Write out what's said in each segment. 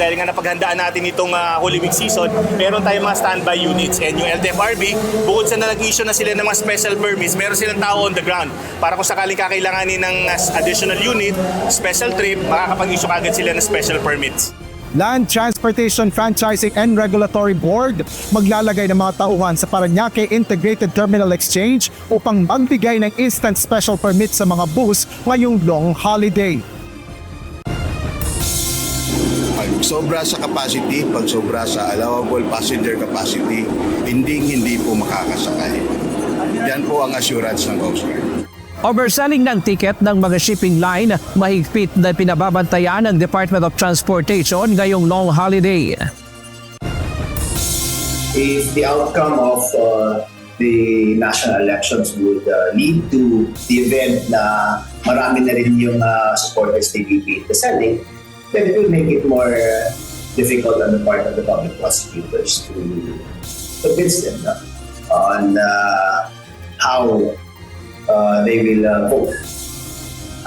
dahil nga napaghandaan natin itong Holy Week season, meron tayong mga standby units. And yung LTFRB, bukod sa nag-issue na sila ng mga special permits, meron silang tao on the ground para kung sakaling kakailanganin ng additional unit, special trip, makakapag-issue agad sila ng special permits. Land Transportation Franchising and Regulatory Board maglalagay ng mga tauhan sa Parañaque Integrated Terminal Exchange upang magbigay ng instant special permit sa mga bus ngayong long holiday. Pag sobra sa capacity, pag sobra sa allowable passenger capacity, hindi po makakasakay. Yan po ang assurance ng Coast Guard. Overselling ng ticket ng mga shipping line, mahigpit na pinababantayan ng Department of Transportation ngayong long holiday. If the outcome of the national elections would lead to the event na marami na rin yung supporters ni VP the selling, then it will make it more difficult on the part of the public prosecutors to convince them on how they will vote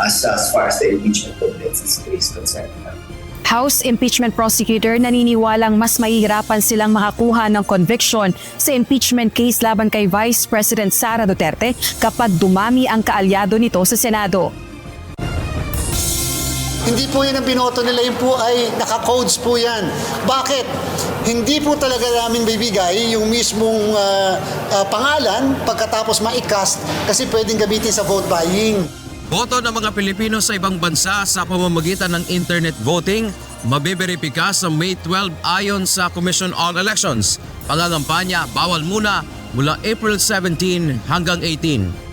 as far as the impeachment complaints is concerned. House impeachment prosecutor naniniwalang mas mahihirapan silang makakuha ng conviction sa impeachment case laban kay Vice President Sara Duterte kapag dumami ang kaalyado nito sa Senado. Hindi po yan ang binoto nila, yun po ay naka-codes po yan. Bakit? Hindi po talaga namin bibigay yung mismong pangalan pagkatapos ma-cast kasi pwedeng gamitin sa vote buying. Boto ng mga Pilipino sa ibang bansa sa pamamagitan ng internet voting mabiberipika sa May 12 ayon sa Commission on Elections. Pangangampanya bawal muna mula April 17 hanggang 18.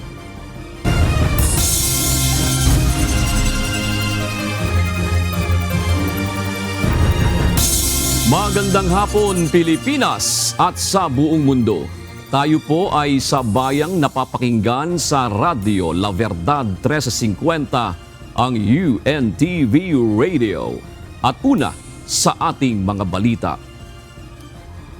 Magandang hapon Pilipinas at sa buong mundo. Tayo po ay sa bayang napapakinggan sa Radyo La Verdad 1350, ang UNTV Radio. At una sa ating mga balita.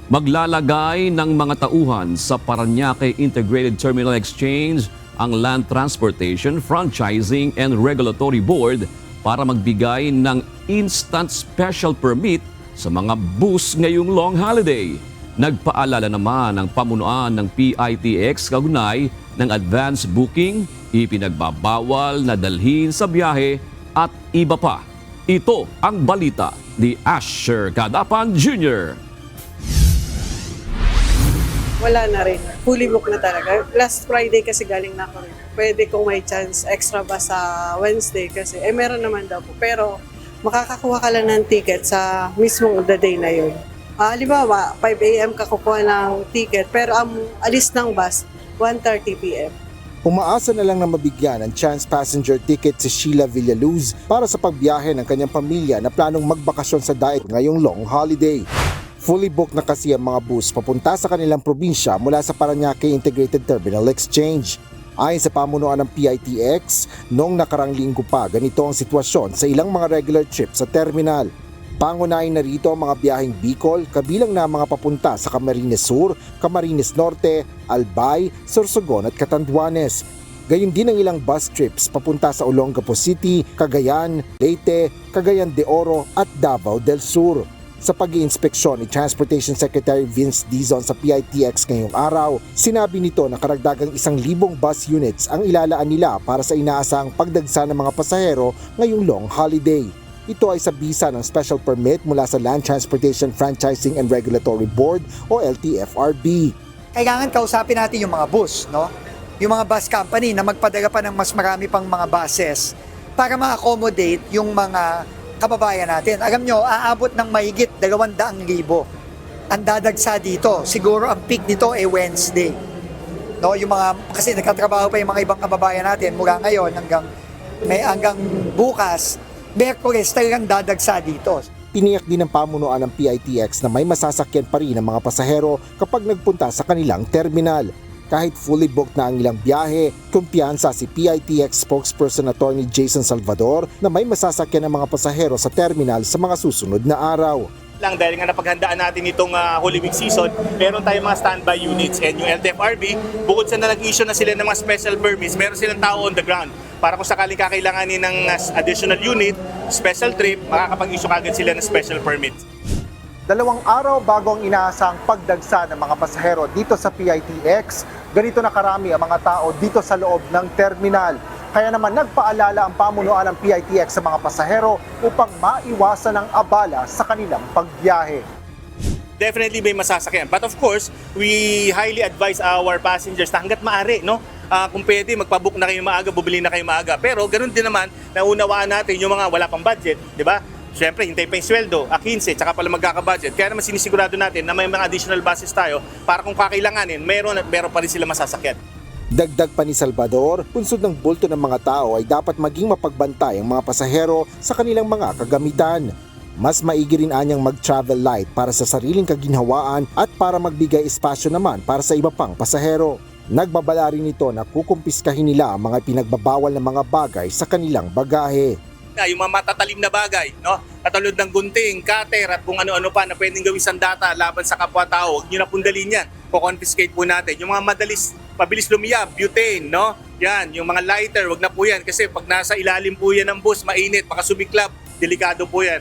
Maglalagay ng mga tauhan sa Parañaque Integrated Terminal Exchange ang Land Transportation, Franchising and Regulatory Board para magbigay ng instant special permit sa mga bus ngayong long holiday. Nagpaalala naman ang pamunuan ng PITX kaugnay ng advance booking, ipinagbabawal na dalhin sa biyahe at iba pa. Ito ang balita ni Asher Cadapan Jr. Wala na rin. Fully book na talaga. Last Friday kasi galing na ako rin. Pwede kung may chance extra ba sa Wednesday kasi meron naman daw po. Pero makakakuha ka lang ng ticket sa mismong the day na yun. Halimbawa, 5 a.m. ka kukuha ng ticket pero ang alis ng bus, 1:30 p.m. Umaasa na lang na mabigyan ng chance passenger ticket si Sheila Villaluz para sa pagbiyahe ng kanyang pamilya na planong magbakasyon sa Daet ngayong long holiday. Fully booked na kasi ang mga bus papunta sa kanilang probinsya mula sa Parañaque Integrated Terminal Exchange. Ayon sa pamunuan ng PITX, noong nakarang linggo pa ganito ang sitwasyon sa ilang mga regular trips sa terminal. Pangunahin na rito ang mga biyaheng Bicol, kabilang na mga papunta sa Camarines Sur, Camarines Norte, Albay, Sorsogon at Catanduanes. Gayon din ang ilang bus trips papunta sa Olongapo City, Cagayan, Leyte, Cagayan de Oro at Davao del Sur. Sa pag-iinspeksyon ni Transportation Secretary Vince Dizon sa PITX ngayong araw, sinabi nito na karagdagang 1,000 bus units ang ilalaan nila para sa inaasahang pagdagsa ng mga pasahero ngayong long holiday. Ito ay sa bisa ng special permit mula sa Land Transportation Franchising and Regulatory Board o LTFRB. Kailangan kausapin natin yung mga bus, no? Yung mga bus company na magpadala pa ng mas marami pang mga buses para ma-accommodate yung mga kababayan natin. Alam nyo, aabot ng mahigit 200,000 ang dadagsa dito. Siguro ang peak nito ay Wednesday. No, yung mga, kasi nagkatrabaho pa yung mga ibang kababayan natin mula ngayon hanggang bukas, Miyerkules talagang dadagsa dito. Tiniyak din ng pamunuan ng PITX na may masasakyan pa rin ang mga pasahero kapag nagpunta sa kanilang terminal. Kahit fully booked na ang ilang biyahe, kumpiyansa si PITX spokesperson Attorney Jason Salvador na may masasakyan ng mga pasahero sa terminal sa mga susunod na araw. lang dahil nga napaghandaan natin itong Holy Week season, meron tayong mga standby units, and yung LTFRB, bukod sa nag-issue na sila ng mga special permits, meron silang tao on the ground para kung sakaling kakailanganin ng additional unit, special trip, makakapag-issue agad sila ng special permit. 2 araw bago ang inaasang pagdagsa ng mga pasahero dito sa PITX, ganito na karami ang mga tao dito sa loob ng terminal. Kaya naman nagpaalala ang pamunuan ng PITX sa mga pasahero upang maiwasan ang abala sa kanilang pagbiyahe. Definitely may masasakyan. But of course, we highly advise our passengers na hanggat maaari, no? Kung pwede, magpabook na kayo maaga, bubili na kayo maaga. Pero ganun din naman, naunawaan natin yung mga wala pang budget, di ba? Siyempre, hintay pa yung sweldo, 15, tsaka pala magkakabudget. Kaya naman sinisigurado natin na may mga additional buses tayo para kung kakailanganin, meron pa rin sila masasakyan. Dagdag pa ni Salvador, punsod ng bulto ng mga tao ay dapat maging mapagbantay ang mga pasahero sa kanilang mga kagamitan. Mas maigi rin anyang mag-travel light para sa sariling kaginhawaan at para magbigay espasyo naman para sa iba pang pasahero. Nagbabala rin ito na kukumpiskahin nila ang mga pinagbabawal na mga bagay sa kanilang bagahe. Yung mga matatalim na bagay, no? Katulad ng gunting, cutter at kung ano-ano pa na pwedeng gawin sandata laban sa kapwa-tao, huwag nyo na pundalin yan. Kukonfiscate po natin. Yung mga mabilis lumiyab, butane, no? Yan, yung mga lighter, wag na po yan kasi pag nasa ilalim po yan ng bus, mainit, baka sumiklab, delikado po yan.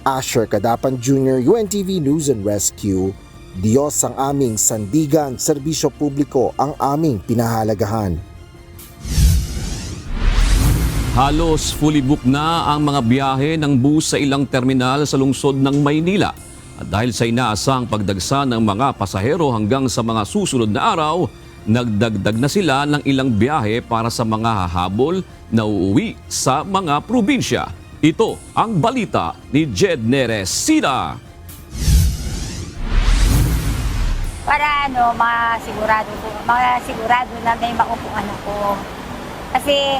Asher Cadapan Jr., UNTV News and Rescue. Diyos ang aming sandigan, serbisyo publiko ang aming pinahalagahan. Halos fully booked na ang mga biyahe ng bus sa ilang terminal sa lungsod ng Maynila. At dahil sa inaasang pagdagsa ng mga pasahero hanggang sa mga susunod na araw, nagdagdag na sila ng ilang biyahe para sa mga hahabol na uuwi sa mga probinsya. Ito ang balita ni Jed Neresida. Para masigurado na may maupuan ako. Kasi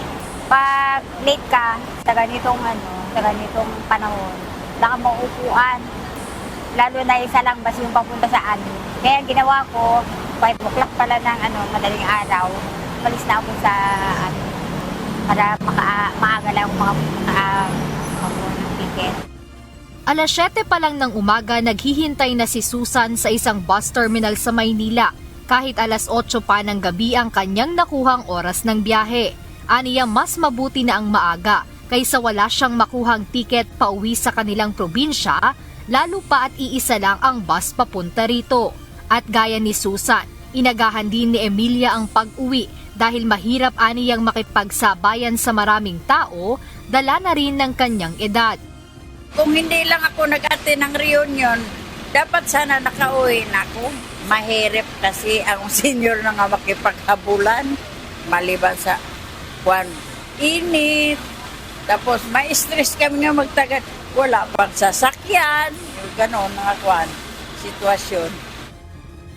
pag late ka sa ganitong panahon, wala kang mauupuan. Lalo na isa lang bus yung papunta sa amin. Kaya ginawa ko, 5 o'clock pala ng madaling araw, malis na ako sa para maaga lang ako ng ticket. Alas 7 pa lang ng umaga, naghihintay na si Susan sa isang bus terminal sa Maynila. Kahit alas 8 pa ng gabi ang kanyang nakuhang oras ng biyahe. Aniya mas mabuti na ang maaga kaysa wala siyang makuhang tiket pauwi sa kanilang probinsya, lalo pa at iisa lang ang bus papunta rito. At gaya ni Susan, inagahan din ni Emilia ang pag-uwi dahil mahirap aniyang makipagsabayan sa maraming tao, dala na rin ng kanyang edad. Kung hindi lang ako nag-attend ng reunion, dapat sana nakauwi na ako. Mahirap kasi ang senior na nga makipaghabulan, maliban sa init, tapos may stress kami nga magtagal, wala pang sasakyan, yung gano'n mga sitwasyon.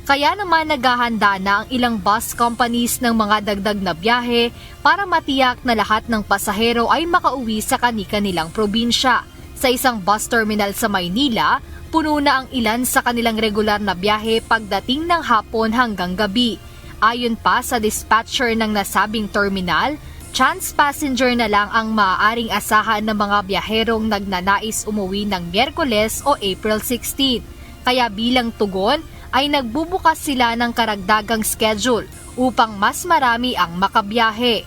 Kaya naman naghahanda na ang ilang bus companies ng mga dagdag na biyahe para matiyak na lahat ng pasahero ay makauwi sa kani-kanilang probinsya. Sa isang bus terminal sa Maynila, puno na ang ilan sa kanilang regular na biyahe pagdating ng hapon hanggang gabi. Ayon pa sa dispatcher ng nasabing terminal, chance passenger na lang ang maaaring asahan ng mga biyaherong nagnanais umuwi ng Miyerkules o April 16. Kaya bilang tugon ay nagbubukas sila ng karagdagang schedule upang mas marami ang makabiyahe.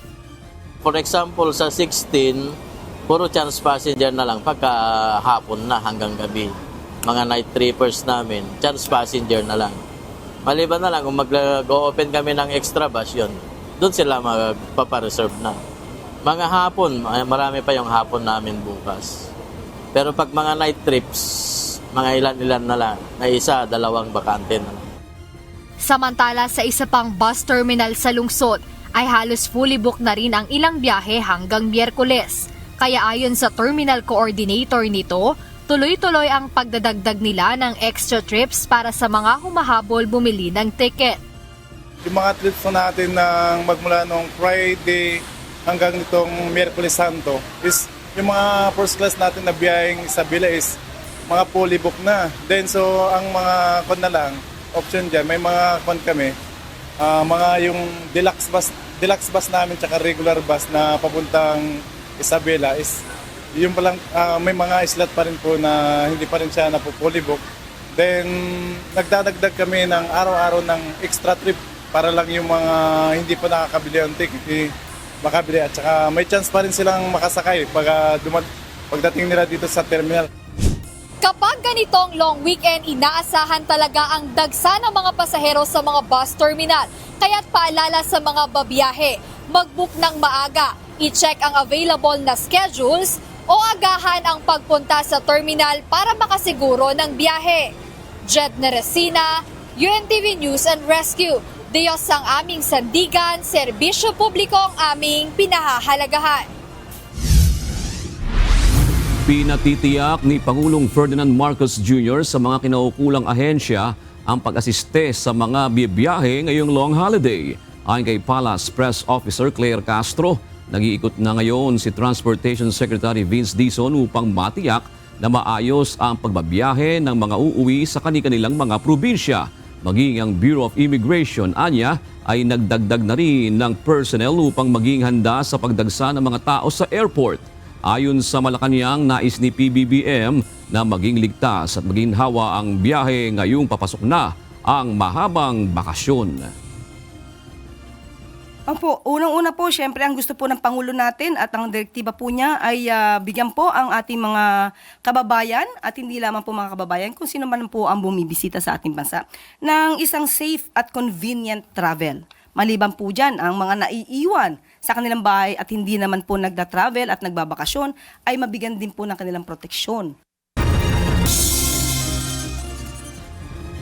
For example, sa 16, puro chance passenger na lang pagka hapon na hanggang gabi. Mga night trippers namin, chance passenger na lang. Maliban na lang kung mag-open kami ng extra bus yun, doon sila magpapareserve na. Mga hapon, marami pa yung hapon namin bukas. Pero pag mga night trips, mga ilan-ilan na lang, na isa, 2 bakante na lang. Samantala sa isa pang bus terminal sa lungsod, ay halos fully booked na rin ang ilang biyahe hanggang Miyerkules. Kaya ayon sa terminal coordinator nito, tuloy-tuloy ang pagdadagdag nila ng extra trips para sa mga humahabol bumili ng ticket. Yung mga trips natin ng magmula noong Friday hanggang nitong Miyerkules Santo is yung mga first class natin na biyaheng Isabela is mga fully booked na. Then so ang mga na lang, option dyan, may mga kami, mga yung deluxe bus namin tsaka regular bus na papuntang Isabela is Yung palang may mga slot pa rin po na hindi pa rin siya fully book. Then nagdadagdag kami ng araw-araw ng extra trip para lang yung mga hindi pa nakakabili ng ticket makabili at saka may chance pa rin silang makasakay pagdating nila dito sa terminal. Kapag ganitong long weekend, inaasahan talaga ang dagsa ng mga pasahero sa mga bus terminal. Kaya't paalala sa mga babiyahe, mag-book ng maaga, i-check ang available na schedules o agahan ang pagpunta sa terminal para makasiguro ng biyahe. Jed Neresina, UNTV News and Rescue. Diyos ang aming sandigan, serbisyo publiko ang aming pinahahalagahan. Pinatitiyak ni Pangulong Ferdinand Marcos Jr. sa mga kinaukulang ahensya ang pag-asiste sa mga biyahe ngayong long holiday. Ayon kay Palace Press Officer Claire Castro, nag-iikot na ngayon si Transportation Secretary Vince Dizon upang matiyak na maayos ang pagbabiyahe ng mga uuwi sa kanilang mga probinsya. Maging ang Bureau of Immigration, anya, ay nagdagdag na rin ng personnel upang maging handa sa pagdagsa ng mga tao sa airport. Ayon sa Malacanang, nais ni PBBM na maging ligtas at maging hawa ang biyahe ngayong papasok na ang mahabang bakasyon. Opo, unang-una po, syempre ang gusto po ng Pangulo natin at ang direktiba po niya ay bigyan po ang ating mga kababayan at hindi lamang po mga kababayan kung sino man po ang bumibisita sa ating bansa ng isang safe at convenient travel. Maliban po dyan, ang mga naiiwan sa kanilang bahay at hindi naman po nagda-travel at nagbabakasyon ay mabigyan din po ng kanilang proteksyon.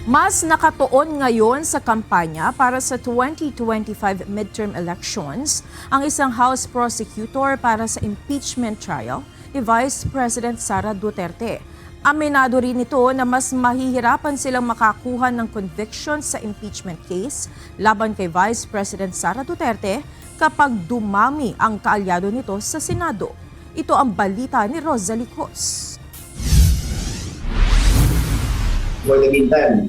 Mas nakatuon ngayon sa kampanya para sa 2025 midterm elections ang isang House prosecutor para sa impeachment trial ni Vice President Sara Duterte. Aminado rin ito na mas mahihirapan silang makakuha ng conviction sa impeachment case laban kay Vice President Sara Duterte kapag dumami ang kaalyado nito sa Senado. Ito ang balita ni Rosalie Cruz. For the meantime,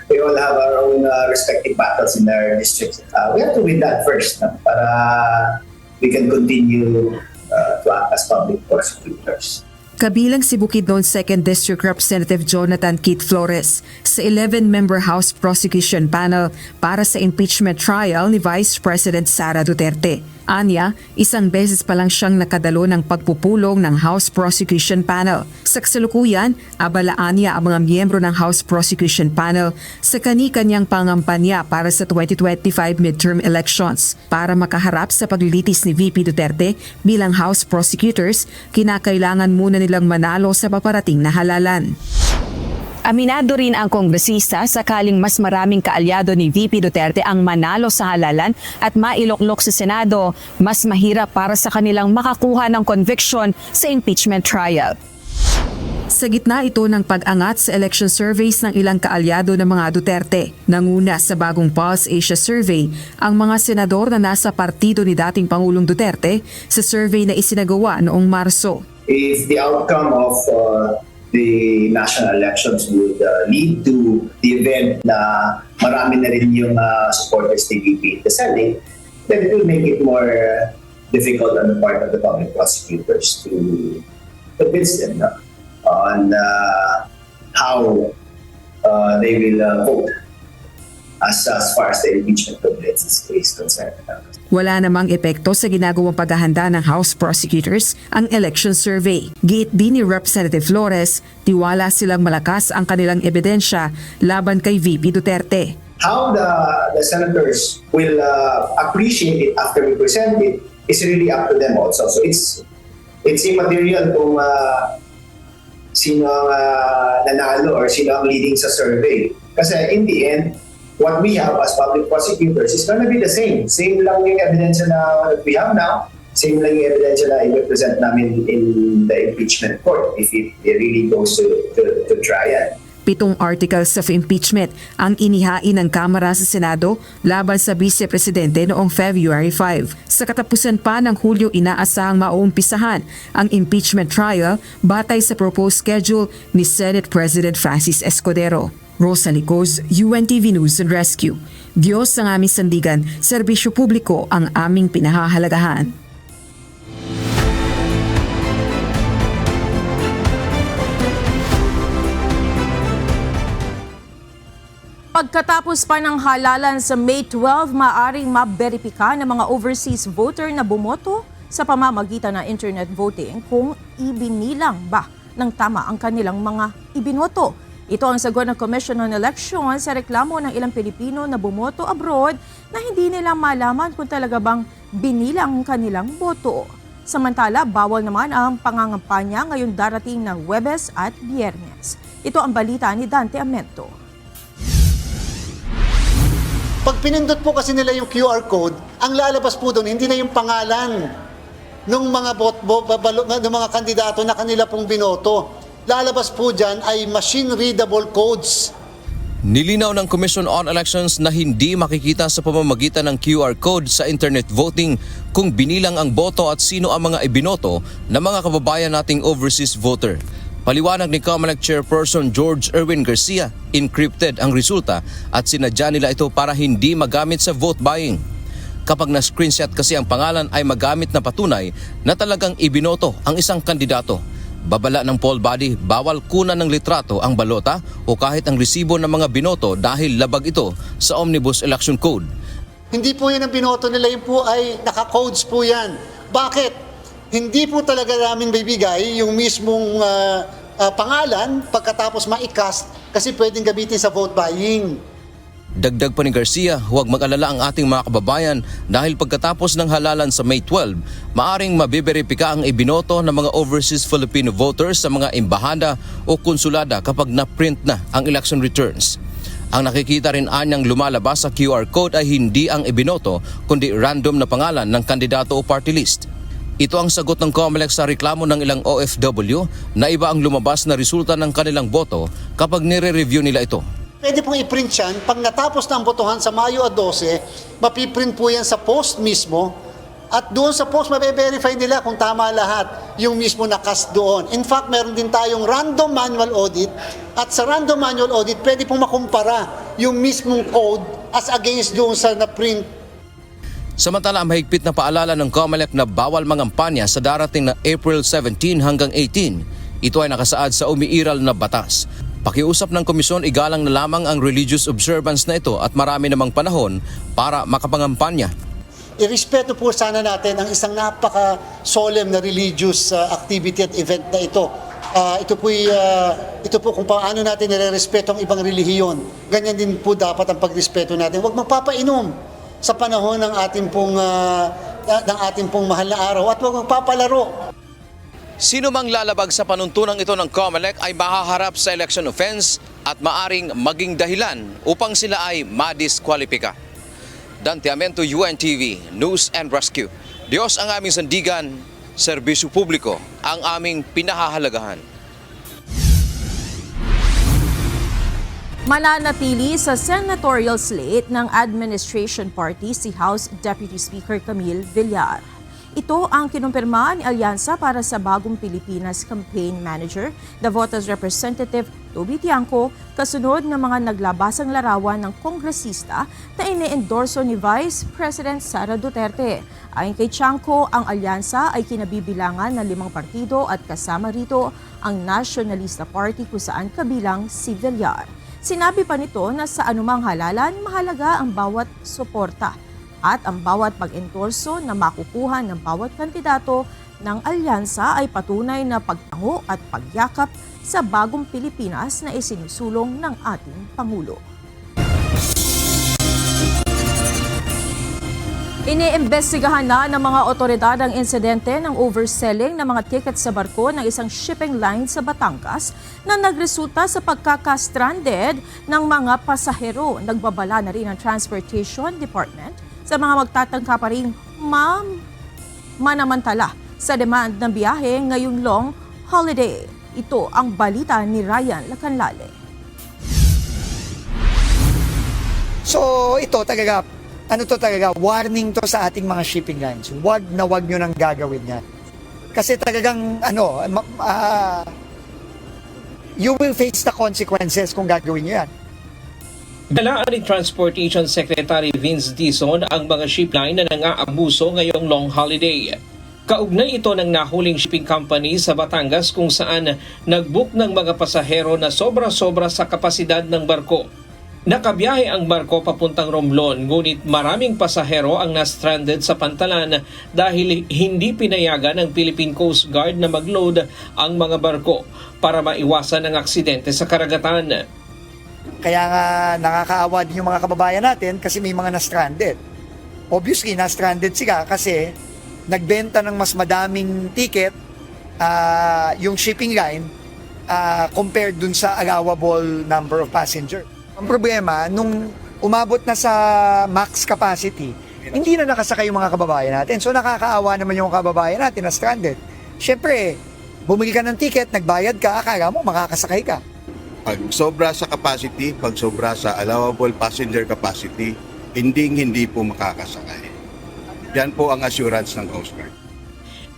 we all have our own respective battles in our districts. We have to win that first para we can continue to act as public prosecutors. Kabilang si Bukidnon 2nd District Representative Jonathan Keith Flores sa 11-member House Prosecution Panel para sa impeachment trial ni Vice President Sara Duterte. Anya, isang beses pa lang siyang nakadalo ng pagpupulong ng House Prosecution Panel. Sa kasalukuyan, abalaan niya ang mga miyembro ng House Prosecution Panel sa kani-kanyang pangampanya para sa 2025 midterm elections. Para makaharap sa paglilitis ni VP Duterte bilang House Prosecutors, kinakailangan muna nilang manalo sa paparating na halalan. Aminado rin ang kongresista sakaling mas maraming kaalyado ni VP Duterte ang manalo sa halalan at mailoklok sa Senado, mas mahirap para sa kanilang makakuha ng conviction sa impeachment trial. Sa gitna ito ng pag-angat sa election surveys ng ilang kaalyado ng mga Duterte, nanguna sa bagong Pulse Asia Survey ang mga senador na nasa partido ni dating Pangulong Duterte sa survey na isinagawa noong Marso. If the outcome of the national elections would lead to the event na marami na rin yung supporters ni VP in the Senate, then it will make it more difficult on the part of the public prosecutors to convince them on how they will vote as far as the impeachment complaints is concerned. Wala namang epekto sa ginagawang paghahanda ng House prosecutors ang election survey. Giit din ni Representative Flores, tiwala silang malakas ang kanilang ebidensya laban kay VP Duterte. How the senators will appreciate it after we present it is really up to them also. So it's immaterial kung sino ang nanalo or sino ang leading sa survey. Kasi in the end, what we have as public prosecutors is going to be the same. Same lang yung evidence na we have now. Same lang yung evidence na i-represent namin in the impeachment court if it really goes to trial. 7 articles of impeachment ang inihain ng Kamara sa Senado laban sa Vice Presidente noong February 5. Sa katapusan pa ng Hulyo, inaasahang mauumpisahan ang impeachment trial batay sa proposed schedule ni Senate President Francis Escudero. Rosalie Cruz, UNTV News and Rescue. Diyos ang aming sandigan, serbisyo publiko ang aming pinahahalagahan. Pagkatapos pa ng halalan sa May 12, maaring maberipika ng mga overseas voter na bumoto sa pamamagitan ng internet voting kung ibinilang ba ng tama ang kanilang mga ibinoto. Ito ang sagot ng Commission on Elections sa reklamo ng ilang Pilipino na bumoto abroad na hindi nila malaman kung talaga bang binilang ang kanilang boto. Samantala, bawal naman ang pangangampanya ngayong darating ng Huwebes at Biyernes. Ito ang balita ni Dante Amento. Pag pinindot po kasi nila yung QR code, ang lalabas po doon, hindi na yung pangalan ng mga ng mga kandidato na kanila pong binoto. Lalabas po dyan ay machine-readable codes. Nilinaw ng Commission on Elections na hindi makikita sa pamamagitan ng QR code sa internet voting kung binilang ang boto at sino ang mga ibinoto ng mga kababayan nating overseas voter. Paliwanag ni COMELEC Chairperson George Erwin Garcia, encrypted ang resulta at sinadya nila ito para hindi magamit sa vote buying. Kapag na-screenshot kasi ang pangalan ay magamit na patunay na talagang ibinoto ang isang kandidato. Babala ng poll body, bawal kunan ng litrato ang balota o kahit ang resibo ng mga binoto dahil labag ito sa Omnibus Election Code. Hindi po yan ang binoto nila, yun po ay naka-codes po yan. Bakit? Hindi po talaga namin bibigay yung mismong pangalan pagkatapos ma-cast kasi pwedeng gamitin sa vote buying. Dagdag pa ni Garcia, huwag mag-alala ang ating mga kababayan dahil pagkatapos ng halalan sa May 12, maaring mabiberipika ang ibinoto ng mga overseas Filipino voters sa mga embahada o konsulada kapag na-print na ang election returns. Ang nakikita rin anyang lumalabas sa QR code ay hindi ang ibinoto kundi random na pangalan ng kandidato o party list. Ito ang sagot ng COMELEC sa reklamo ng ilang OFW na iba ang lumabas na resulta ng kanilang boto kapag nire-review nila ito. Pwede pong i-print yan. Pag natapos na ang botohan sa Mayo 12, mapiprint po yan sa post mismo at doon sa post mabe-verify nila kung tama lahat yung mismo nakast doon. In fact, meron din tayong random manual audit at sa random manual audit, pwede pong makumpara yung mismong code as against doon sa na-print. Samantala, mahigpit na paalala ng COMELEC na bawal mangampanya sa darating na April 17 hanggang 18. Ito ay nakasaad sa umiiral na batas. Pakiusap ng komisyon, igalang na lamang ang religious observance na ito at marami namang panahon para makapangampanya. Irespeto po sana natin ang isang napaka-solemn na religious activity at event na ito. Ito po kung paano natin nire-respeto ang ibang relihiyon. Ganyan din po dapat ang pagrespeto natin. Huwag magpapainom sa panahon ng ating pong mahal na araw at huwag magpapalaro. Sino mang lalabag sa panuntunang ito ng COMELEC ay mahaharap sa election offense at maaring maging dahilan upang sila ay madiskwalipika. Dante Amento, UNTV, News and Rescue. Diyos ang aming sandigan, serbisyo publiko ang aming pinahahalagahan. Mananatili sa senatorial slate ng administration party si House Deputy Speaker Camille Villar. Ito ang kinumpirma ni Alyansa para sa Bagong Pilipinas Campaign Manager, Davotas Representative Toby Tiangco, kasunod ng mga naglabasang larawan ng kongresista na ine-endorso ni Vice President Sara Duterte. Ayon kay Tiangco, ang alyansa ay kinabibilangan ng 5 partido at kasama rito ang Nationalista Party kung saan kabilang si Villar. Sinabi pa nito na sa anumang halalan, mahalaga ang bawat suporta at ang bawat pag-endorso na makukuha ng bawat kandidato ng alyansa ay patunay na pagtango at pagyakap sa bagong Pilipinas na isinusulong ng ating Pangulo. Iniimbestigahan na ng mga otoridad ang insidente ng overselling ng mga ticket sa barko ng isang shipping line sa Batangas na nagresulta sa pagkaka-stranded ng mga pasahero. Nagbabala na rin ang Transportation Department sa mga magtatangka pa rin manamantala sa demand ng biyahe ngayong long holiday. Ito ang balita ni Ryan Lacanlale. So ito talaga, warning to sa ating mga shipping lines. Wag nyo nang gagawin yan. Kasi talagang, you will face the consequences kung gagawin nyo yan. Dalaan ni Transportation Secretary Vince Dizon ang mga ship line na nang-aabuso ngayong long holiday. Kaugnay ito ng nahuling shipping company sa Batangas kung saan nag-book ng mga pasahero na sobra-sobra sa kapasidad ng barko. Nakabiyahe ang barko papuntang Romblon, ngunit maraming pasahero ang na-stranded sa Pantalan dahil hindi pinayagan ng Philippine Coast Guard na mag-load ang mga barko para maiwasan ang aksidente sa karagatan. Kaya nga nakakaawa din yung mga kababayan natin kasi may mga na-stranded. Obviously, na-stranded sila kasi nagbenta ng mas madaming ticket yung shipping line compared dun sa allowable number of passengers. Ang problema, nung umabot na sa max capacity, hindi na nakasakay yung mga kababayan natin. So nakakaawa naman yung kababayan natin na stranded. Siyempre, bumili ka ng ticket, nagbayad ka, akala mo makakasakay ka. Pag sobra sa capacity, pag sobra sa allowable passenger capacity, hindi po makakasakay. Yan po ang assurance ng Coast Guard.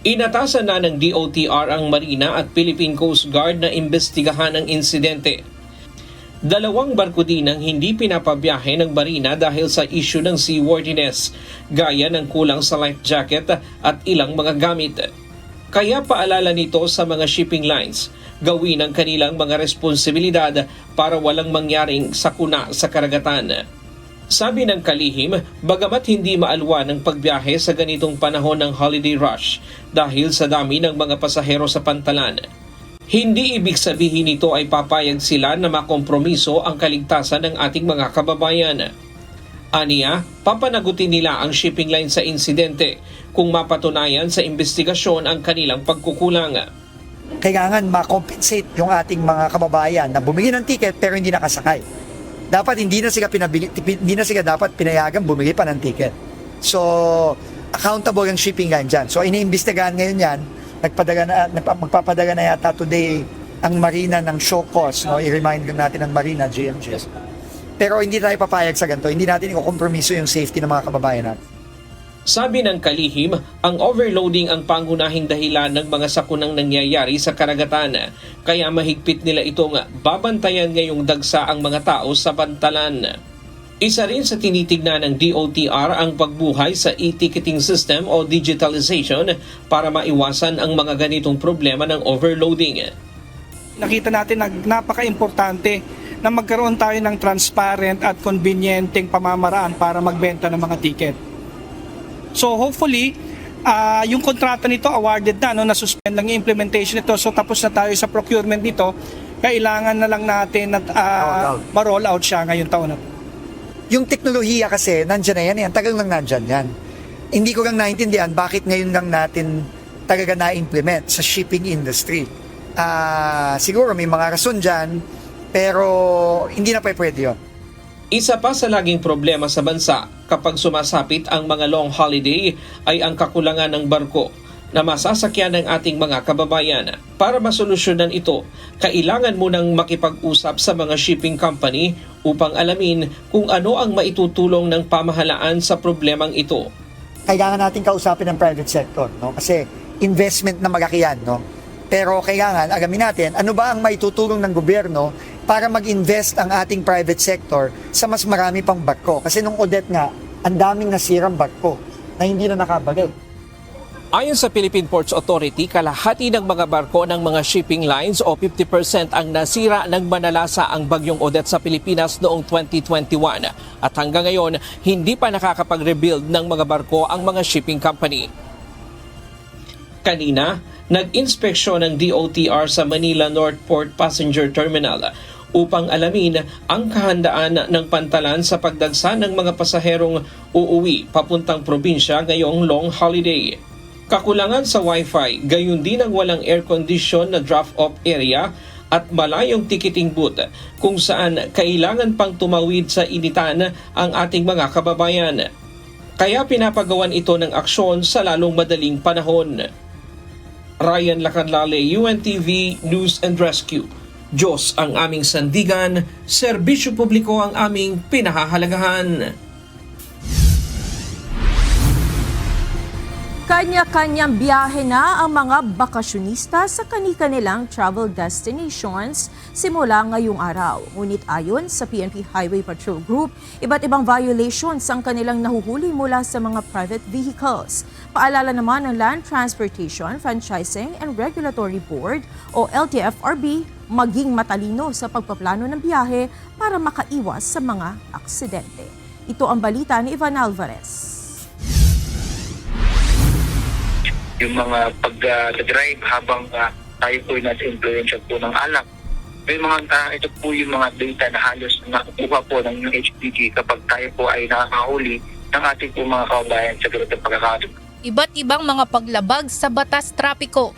Inatasan na ng DOTR ang Marina at Philippine Coast Guard na imbestigahan ang insidente. 2 barko din ang hindi pinapabiyahe ng Marina dahil sa issue ng seaworthiness, gaya ng kulang sa life jacket at ilang mga gamit. Kaya paalala nito sa mga shipping lines, gawin ang kanilang mga responsibilidad para walang mangyaring sakuna sa karagatan. Sabi ng kalihim, bagamat hindi maalwa ng pagbiyahe sa ganitong panahon ng holiday rush dahil sa dami ng mga pasahero sa Pantalan, hindi ibig sabihin nito ay papayag sila na makompromiso ang kaligtasan ng ating mga kababayan. Aniya, papanagutin nila ang shipping line sa insidente kung mapatunayan sa investigasyon ang kanilang pagkukulang. Kailangan makompensate yung ating mga kababayan na bumili ng ticket pero hindi nakasakay. Dapat hindi na sila dapat pinayagan bumili pa ng ticket. So, accountable ang shipping line dyan. So, iniimbestigahan ngayon yan. Magpapadala na yata today ang Marina ng show cause. No? I-remind natin ang Marina, GMGS. Pero hindi tayo papayag sa ganito. Hindi natin ikukompromiso yung safety ng mga kababayan natin. Sabi ng kalihim, ang overloading ang pangunahing dahilan ng mga sakunang nangyayari sa karagatan. Kaya mahigpit nila itong babantayan ngayong dagsa ang mga tao sa Pantalan. Isa rin sa tinitignan ng DOTR ang pagbuhay sa e-ticketing system o digitalization para maiwasan ang mga ganitong problema ng overloading. Nakita natin na napaka-importante na magkaroon tayo ng transparent at convenienteng pamamaraan para magbenta ng mga ticket. So hopefully, yung kontrata nito awarded na, na-suspend lang yung implementation nito. So tapos na tayo sa procurement nito, kailangan na lang natin na ma-roll out siya ngayong taon na. Yung teknolohiya kasi, nandyan na yan. Tagal lang nandyan yan. Hindi ko lang naintindihan bakit ngayon lang natin talaga na-implement sa shipping industry. Siguro may mga rason dyan, pero hindi na pwede yun. Isa pa sa laging problema sa bansa kapag sumasapit ang mga long holiday ay ang kakulangan ng barko na masasakyan ng ating mga kababayan. Para masolusyonan ito, kailangan munang makipag-usap sa mga shipping company upang alamin kung ano ang maitutulong ng pamahalaan sa problemang ito. Kailangan natin kausapin ng private sector, no? Kasi investment na malaki yan, no? Pero kailangan alamin natin ano ba ang maitutulong ng gobyerno para mag-invest ang ating private sector sa mas marami pang barko. Kasi nung Odette nga, ang daming nasirang barko na hindi na nakabalik. Ayon sa Philippine Ports Authority, kalahati ng mga barko ng mga shipping lines o 50% ang nasira ng manalasa ang bagyong Odette sa Pilipinas noong 2021. At hanggang ngayon, hindi pa nakakapag-rebuild ng mga barko ang mga shipping company. Kanina, nag-inspeksyon ng DOTR sa Manila North Port Passenger Terminal upang alamin ang kahandaan ng Pantalan sa pagdagsa ng mga pasaherong uuwi papuntang probinsya ngayong long holiday. Kakulangan sa Wi-Fi, gayon din ang walang air condition na drop-off area at malayong ticketing booth kung saan kailangan pang tumawid sa initan ang ating mga kababayan. Kaya pinapagawan ito ng aksyon sa lalong madaling panahon. Ryan Lacanlale, UNTV News and Rescue. Diyos ang aming sandigan, serbisyo publiko ang aming pinahahalagahan. Kanya-kanyang biyahe na ang mga bakasyonista sa kani-kanilang travel destinations simula ngayong araw. Ngunit ayon sa PNP Highway Patrol Group, iba't ibang violations ang kanilang nahuhuli mula sa mga private vehicles. Paalala naman ng Land Transportation, Franchising and Regulatory Board o LTFRB, maging matalino sa pagpaplano ng biyahe para makaiwas sa mga aksidente. Ito ang balita ni Ivan Alvarez. Yung mga pag-drive habang tayo po ay nasa influensya po ng alak. May mga, ito po yung mga data na halos nakukuha po ng HPG kapag tayo po ay nakakahuli ng ating po mga kababayan sa ganitong pagkakataon. Iba't ibang mga paglabag sa batas trapiko.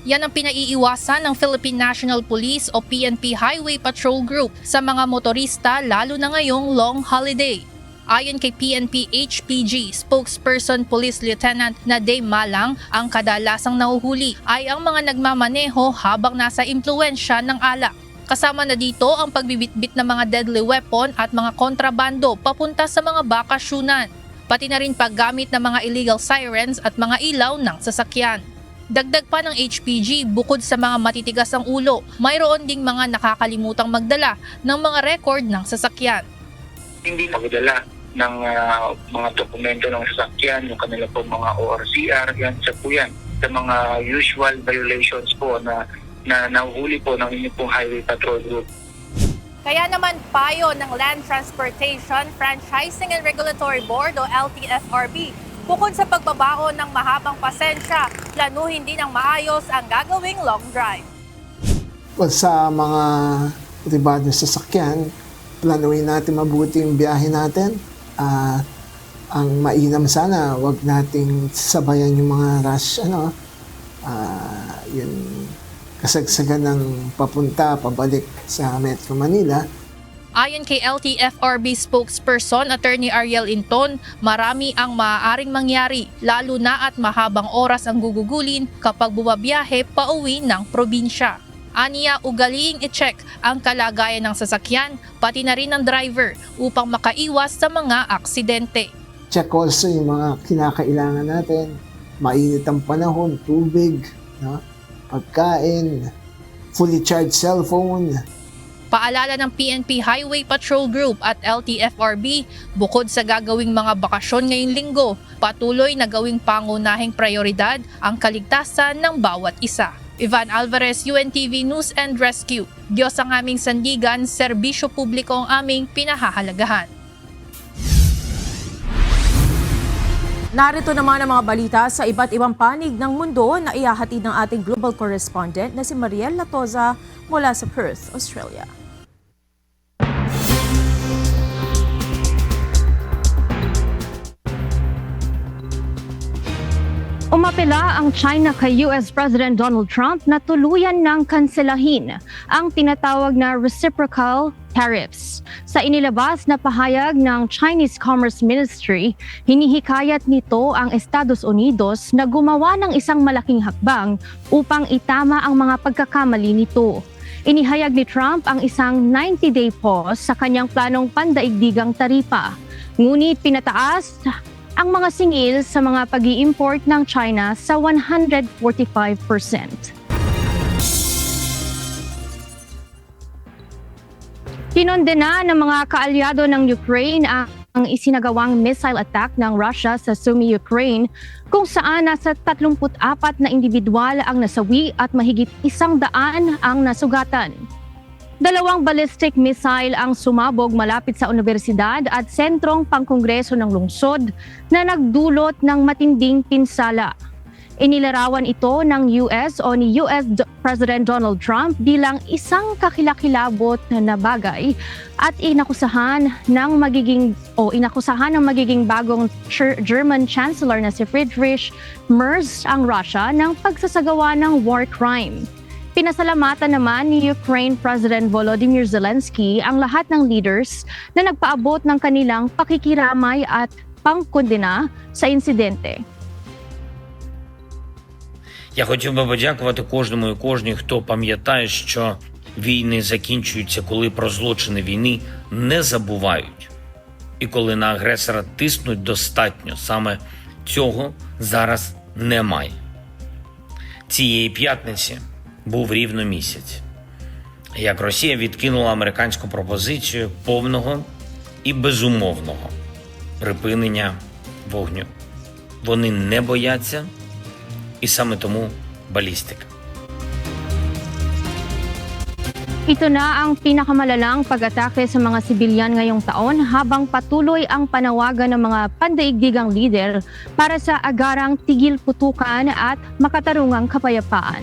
Yan ang pinaiiwasan ng Philippine National Police o PNP Highway Patrol Group sa mga motorista lalo na ngayong long holiday. Ayon kay PNP HPG spokesperson Police Lieutenant Naday Malang, ang kadalasang nahuhuli ay ang mga nagmamaneho habang nasa impluwensya ng alak. Kasama na dito ang pagbibitbit ng mga deadly weapon at mga kontrabando papunta sa mga bakasyunan, pati na rin paggamit ng mga illegal sirens at mga ilaw ng sasakyan. Dagdag pa ng HPG, bukod sa mga matitigas ang ulo, mayroon ding mga nakakalimutang magdala ng mga record ng sasakyan. Hindi pagdala ng mga dokumento ng sasakyan, yung kanila po mga ORCR, yan sa po yan. Sa mga usual violations po na nahuhuli po ng inyong pong Highway Patrol Group. Kaya naman payo ng Land Transportation, Franchising and Regulatory Board o LTFRB, bukod sa pagbabaon ng mahabang pasensya, planuhin din ng maayos ang gagawing long drive. Sa mga pribadong sasakyan, planuhin natin mabuti yung biyahe natin. Ang mainam sana, wag nating sabayan yung mga rush, yung kasagsagan ng papunta, pabalik sa Metro Manila. Ayon kay LTFRB spokesperson Attorney Ariel Inton, marami ang maaaring mangyari, lalo na at mahabang oras ang gugugulin kapag bumabiyahe pauwi ng probinsya. Aniya, ugaliing i-check ang kalagayan ng sasakyan, pati na rin ng driver upang makaiwas sa mga aksidente. Check also yung mga kinakailangan natin. Mainit ang panahon, tubig, pagkain, fully charged cellphone. Paalala ng PNP Highway Patrol Group at LTFRB, bukod sa gagawing mga bakasyon ngayong linggo, patuloy na gawing pangunahing prioridad ang kaligtasan ng bawat isa. Ivan Alvarez, UNTV News and Rescue. Diyos ang aming sandigan, serbisyo publiko ang aming pinahahalagahan. Narito naman ang mga balita sa iba't ibang panig ng mundo na ihahatid ng ating global correspondent na si Mariel Latoza mula sa Perth, Australia. Umapela ang China kay US President Donald Trump na tuluyan ng kanselahin ang tinatawag na reciprocal tariffs. Sa inilabas na pahayag ng Chinese Commerce Ministry, hinihikayat nito ang Estados Unidos na gumawa ng isang malaking hakbang upang itama ang mga pagkakamali nito. Inihayag ni Trump ang isang 90-day pause sa kanyang planong pandaigdigang taripa. Ngunit pinataas ang mga singil sa mga pag-i-import ng China sa 145%. Kinondena ng mga kaalyado ng Ukraine ang isinagawang missile attack ng Russia sa Sumy, Ukraine, kung saan nasa 34 na individual ang nasawi at mahigit 100 ang nasugatan. 2 ballistic missile ang sumabog malapit sa universidad at sentrong pangkongreso ng lungsod na nagdulot ng matinding pinsala. Inilarawan ito ng US o ni US President Donald Trump bilang isang kakilakilabot na bagay at inakusahan ng magiging bagong German Chancellor na si Friedrich Merz ang Russia ng pagsasagawa ng war crime. Pinasalamatan naman ni Ukraine President Volodymyr Zelensky ang lahat ng leaders na nagpaabot ng kanilang pakikiramay at pangkondena sa insidente. Я хотів би подякувати кожному і кожній, хто пам'ятає, що війни закінчуються, коли про злочини війни не забувають. І коли на агресора тиснуть достатньо, саме цього зараз немає. Цієї п'ятниці був рівно місяць, як Росія відкинула американську пропозицію повного і безумовного припинення вогню. Вони не бояться, і саме тому балістика. Ito na ang pinakamalalang pag-atake sa mga sibilyan ngayong taon habang patuloy ang panawagan ng mga pandaigdigang lider para sa agarang tigil putukan at makatarungang kapayapaan.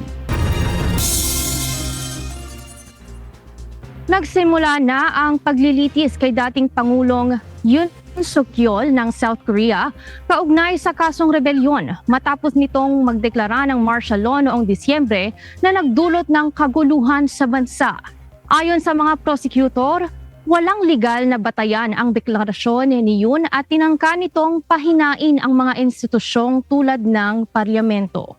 Nagsimula na ang paglilitis kay dating Pangulong Yoon Suk Yeol ng South Korea kaugnay sa kasong rebelyon matapos nitong magdeklara ng martial law noong Disyembre na nagdulot ng kaguluhan sa bansa. Ayon sa mga prosecutor, walang legal na batayan ang deklarasyon ni Yoon at tinangka nitong pahinain ang mga institusyong tulad ng parlamento.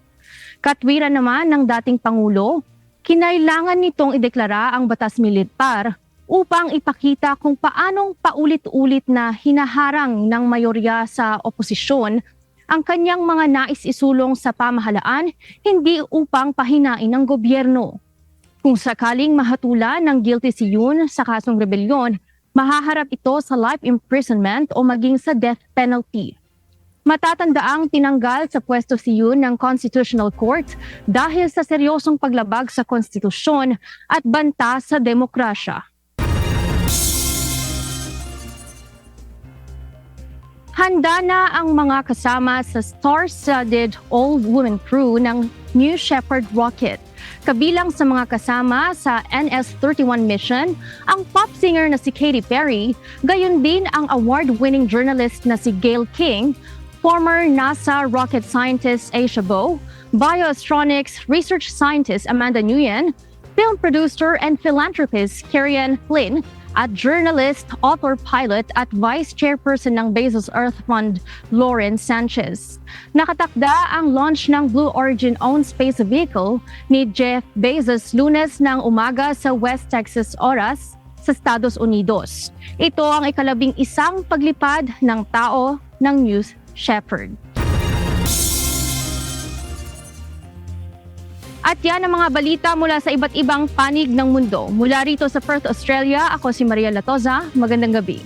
Katwiran naman ng dating Pangulo, kinailangan nitong ideklara ang batas militar upang ipakita kung paanong paulit-ulit na hinaharang ng mayorya sa oposisyon ang kanyang mga nais isulong sa pamahalaan, hindi upang pahinain ng gobyerno. Kung sakaling mahatulan ng guilty si Yoon sa kasong rebelyon, mahaharap ito sa life imprisonment o maging sa death penalty. Matatandaang tinanggal sa pwesto si Yoon ng Constitutional Court dahil sa seryosong paglabag sa konstitusyon at banta sa demokrasya. Handa na ang mga kasama sa star-studded all-woman crew ng New Shepard rocket. Kabilang sa mga kasama sa NS-31 mission, ang pop singer na si Katy Perry, gayon din ang award-winning journalist na si Gayle King, former NASA rocket scientist Asia Bow, bioastronics research scientist Amanda Nguyen, film producer and philanthropist Kerian Flynn, at journalist, author, pilot at vice chairperson ng Bezos Earth Fund, Lauren Sanchez. Nakatakda ang launch ng Blue Origin-owned space vehicle ni Jeff Bezos Lunes ng umaga sa West Texas oras sa Estados Unidos. Ito ang ika-11 paglipad ng tao ng New Shepard. At yan ang mga balita mula sa iba't ibang panig ng mundo. Mula rito sa Perth, Australia, ako si Maria Latoza. Magandang gabi.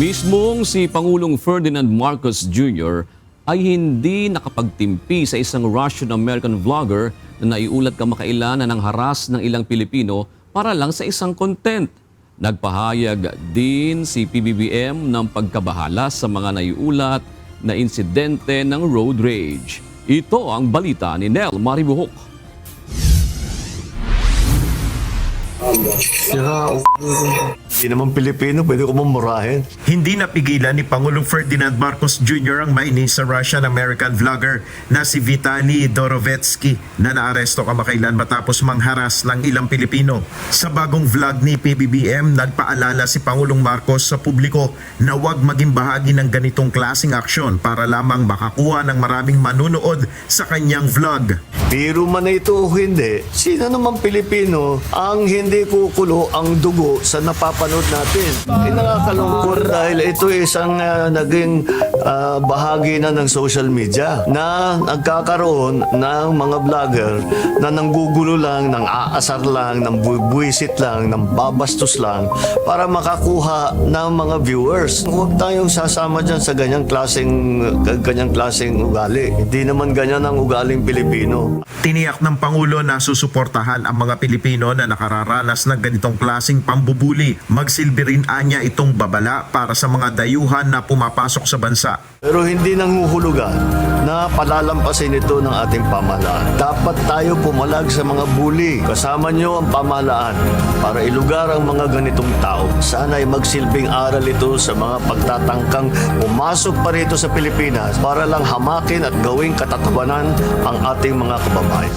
Mismong si Pangulong Ferdinand Marcos Jr. ay hindi nakapagtimpi sa isang Russian-American vlogger na naiulat kamakailan na nang haras ng ilang Pilipino para lang sa isang content. Nagpahayag din si PBBM ng pagkabahala sa mga naiulat na insidente ng road rage. Ito ang balita ni Nel Maribuhok. Hindi naman Pilipino, pwede ko mamurahin. Hindi napigilan ni Pangulong Ferdinand Marcos Jr. ang mainis sa Russian-American vlogger na si Vitaly Dorovetsky na naaresto kamakailan matapos mangharas ng ilang Pilipino. Sa bagong vlog ni PBBM, nagpaalala si Pangulong Marcos sa publiko na huwag maging bahagi ng ganitong klaseng aksyon para lamang makakuha ng maraming manunood sa kanyang vlog. Biro man ito o hindi, sino naman Pilipino ang hindi kukulo ang dugo sa napapanood natin? Nakakalungkot dahil ito isang naging bahagi na ng social media na nagkakaroon ng mga vlogger na nanggugulo lang, nang aasar lang, nang buwisit lang, nang babastos lang para makakuha ng mga viewers. Huwag tayong sasama dyan sa ganyang klaseng ugali. Hindi naman ganyan ang ugaling Pilipino. Tiniyak ng Pangulo na susuportahan ang mga Pilipino na nakararanas ng ganitong klaseng pambubuli. Magsilbi rin anya itong babala para sa mga dayuhan na pumapasok sa bansa. Pero hindi nanghuhulugan na palalampasin ito ng ating pamahalaan. Dapat tayo pumalag sa mga bully. Kasama nyo ang pamahalaan para ilugar ang mga ganitong tao. Sana ay magsilbing aral ito sa mga pagtatangkang pumasok pa rito sa Pilipinas para lang hamakin at gawing katatawanan ang ating mga kababayan.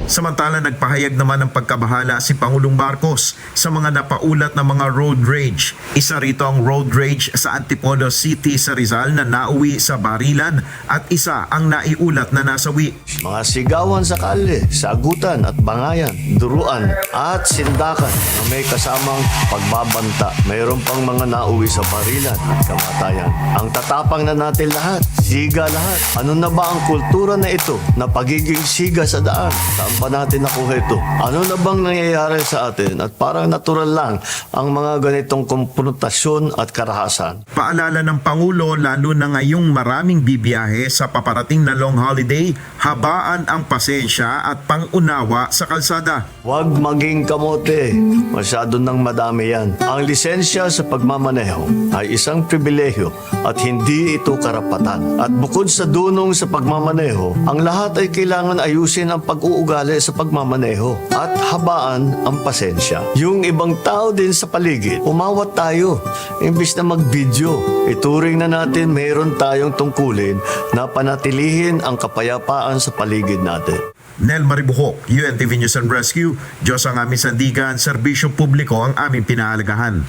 Samantala, nagpahayag naman ng pagkabahala si Pangulong Marcos sa mga napaulat na mga road rage. Isa rito ang road rage sa Antipolo City sa Rizal na nauwi sa barilan at isa ang naiulat na nasawi. Mga sigawan sa kalye, sagutan at bangayan, duruan at sindakan na may kasamang pagbabanta. Mayroon pang mga nauwi sa barilan at kamatayan. Ang tatapang na natin lahat, siga lahat. Ano na ba ang kultura na ito na pagiging siga sa daan? Saan pa natin nakuha ito? Ano na bang nangyayari sa atin? At parang natural lang ang mga ganitong konfrontasyon at karahasan. Paalala ng Pangulo, lalo na ngayong maraming bibiyahe sa paparating na long holiday, habaan ang pasensya at pangunawa sa kalsada. Huwag maging kamote. Masyado nang madami yan. Ang lisensya sa pagmamaneho ay isang pribilehyo at hindi ito karapatan. At bukod sa dunong sa pagmamaneho, ang lahat ay kailangan ayusin ang pag-uugali sa pagmamaneho at habaan ang pasensya. Yung ibang tao din sa paligid, umawat tayo. Imbis na mag-video, ituring na natin mayroon tayong tungkulin na panatilihin ang kapayapaan sa paligid natin. Nel Maribuhok, UNTV News and Rescue. Diyos ang aming sandigan, serbisyo publiko ang aming pinahalagahan.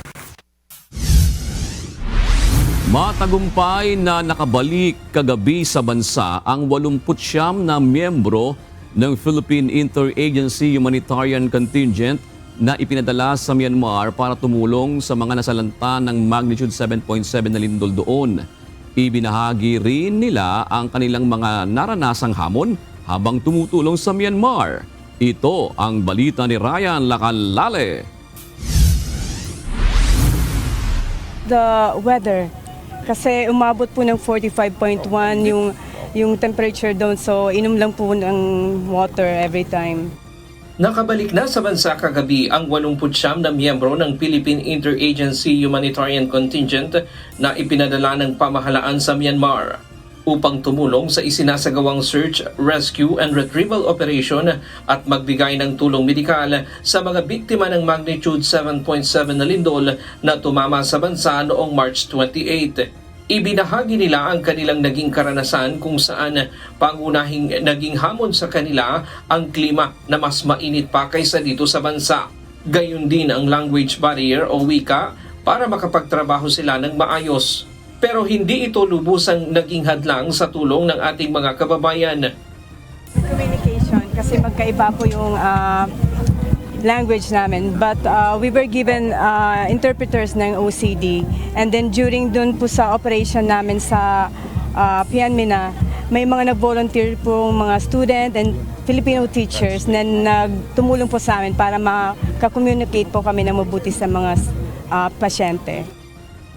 Matagumpay na nakabalik kagabi sa bansa ang 89 na miyembro ng Philippine Interagency Humanitarian Contingent na ipinadala sa Myanmar para tumulong sa mga nasalanta ng magnitude 7.7 na lindol doon. Ibinahagi rin nila ang kanilang mga naranasang hamon habang tumutulong sa Myanmar. Ito ang balita ni Ryan Lacalale. The weather, kasi umabot po ng 45.1 yung temperature doon, so inom lang po ng water every time. Nakabalik na sa bansa kagabi ang 89 na miyembro ng Philippine Interagency Humanitarian Contingent na ipinadala ng pamahalaan sa Myanmar upang tumulong sa isinasagawang search, rescue and retrieval operation at magbigay ng tulong medikal sa mga biktima ng magnitude 7.7 na lindol na tumama sa bansa noong March 28. Ibinahagi nila ang kanilang naging karanasan kung saan pangunahing naging hamon sa kanila ang klima na mas mainit pa kaysa dito sa bansa. Gayon din ang language barrier o wika para makapagtrabaho sila ng maayos. Pero hindi ito lubusang naging hadlang sa tulong ng ating mga kababayan. Communication, kasi magkaiba po yung language namin, but we were given interpreters ng OCD, and then during dun po sa operation namin sa Pianmina, may mga nag-volunteer po mga student and Filipino teachers na nagtumulong po sa amin para maka-communicate po kami ng mabuti sa mga pasyente.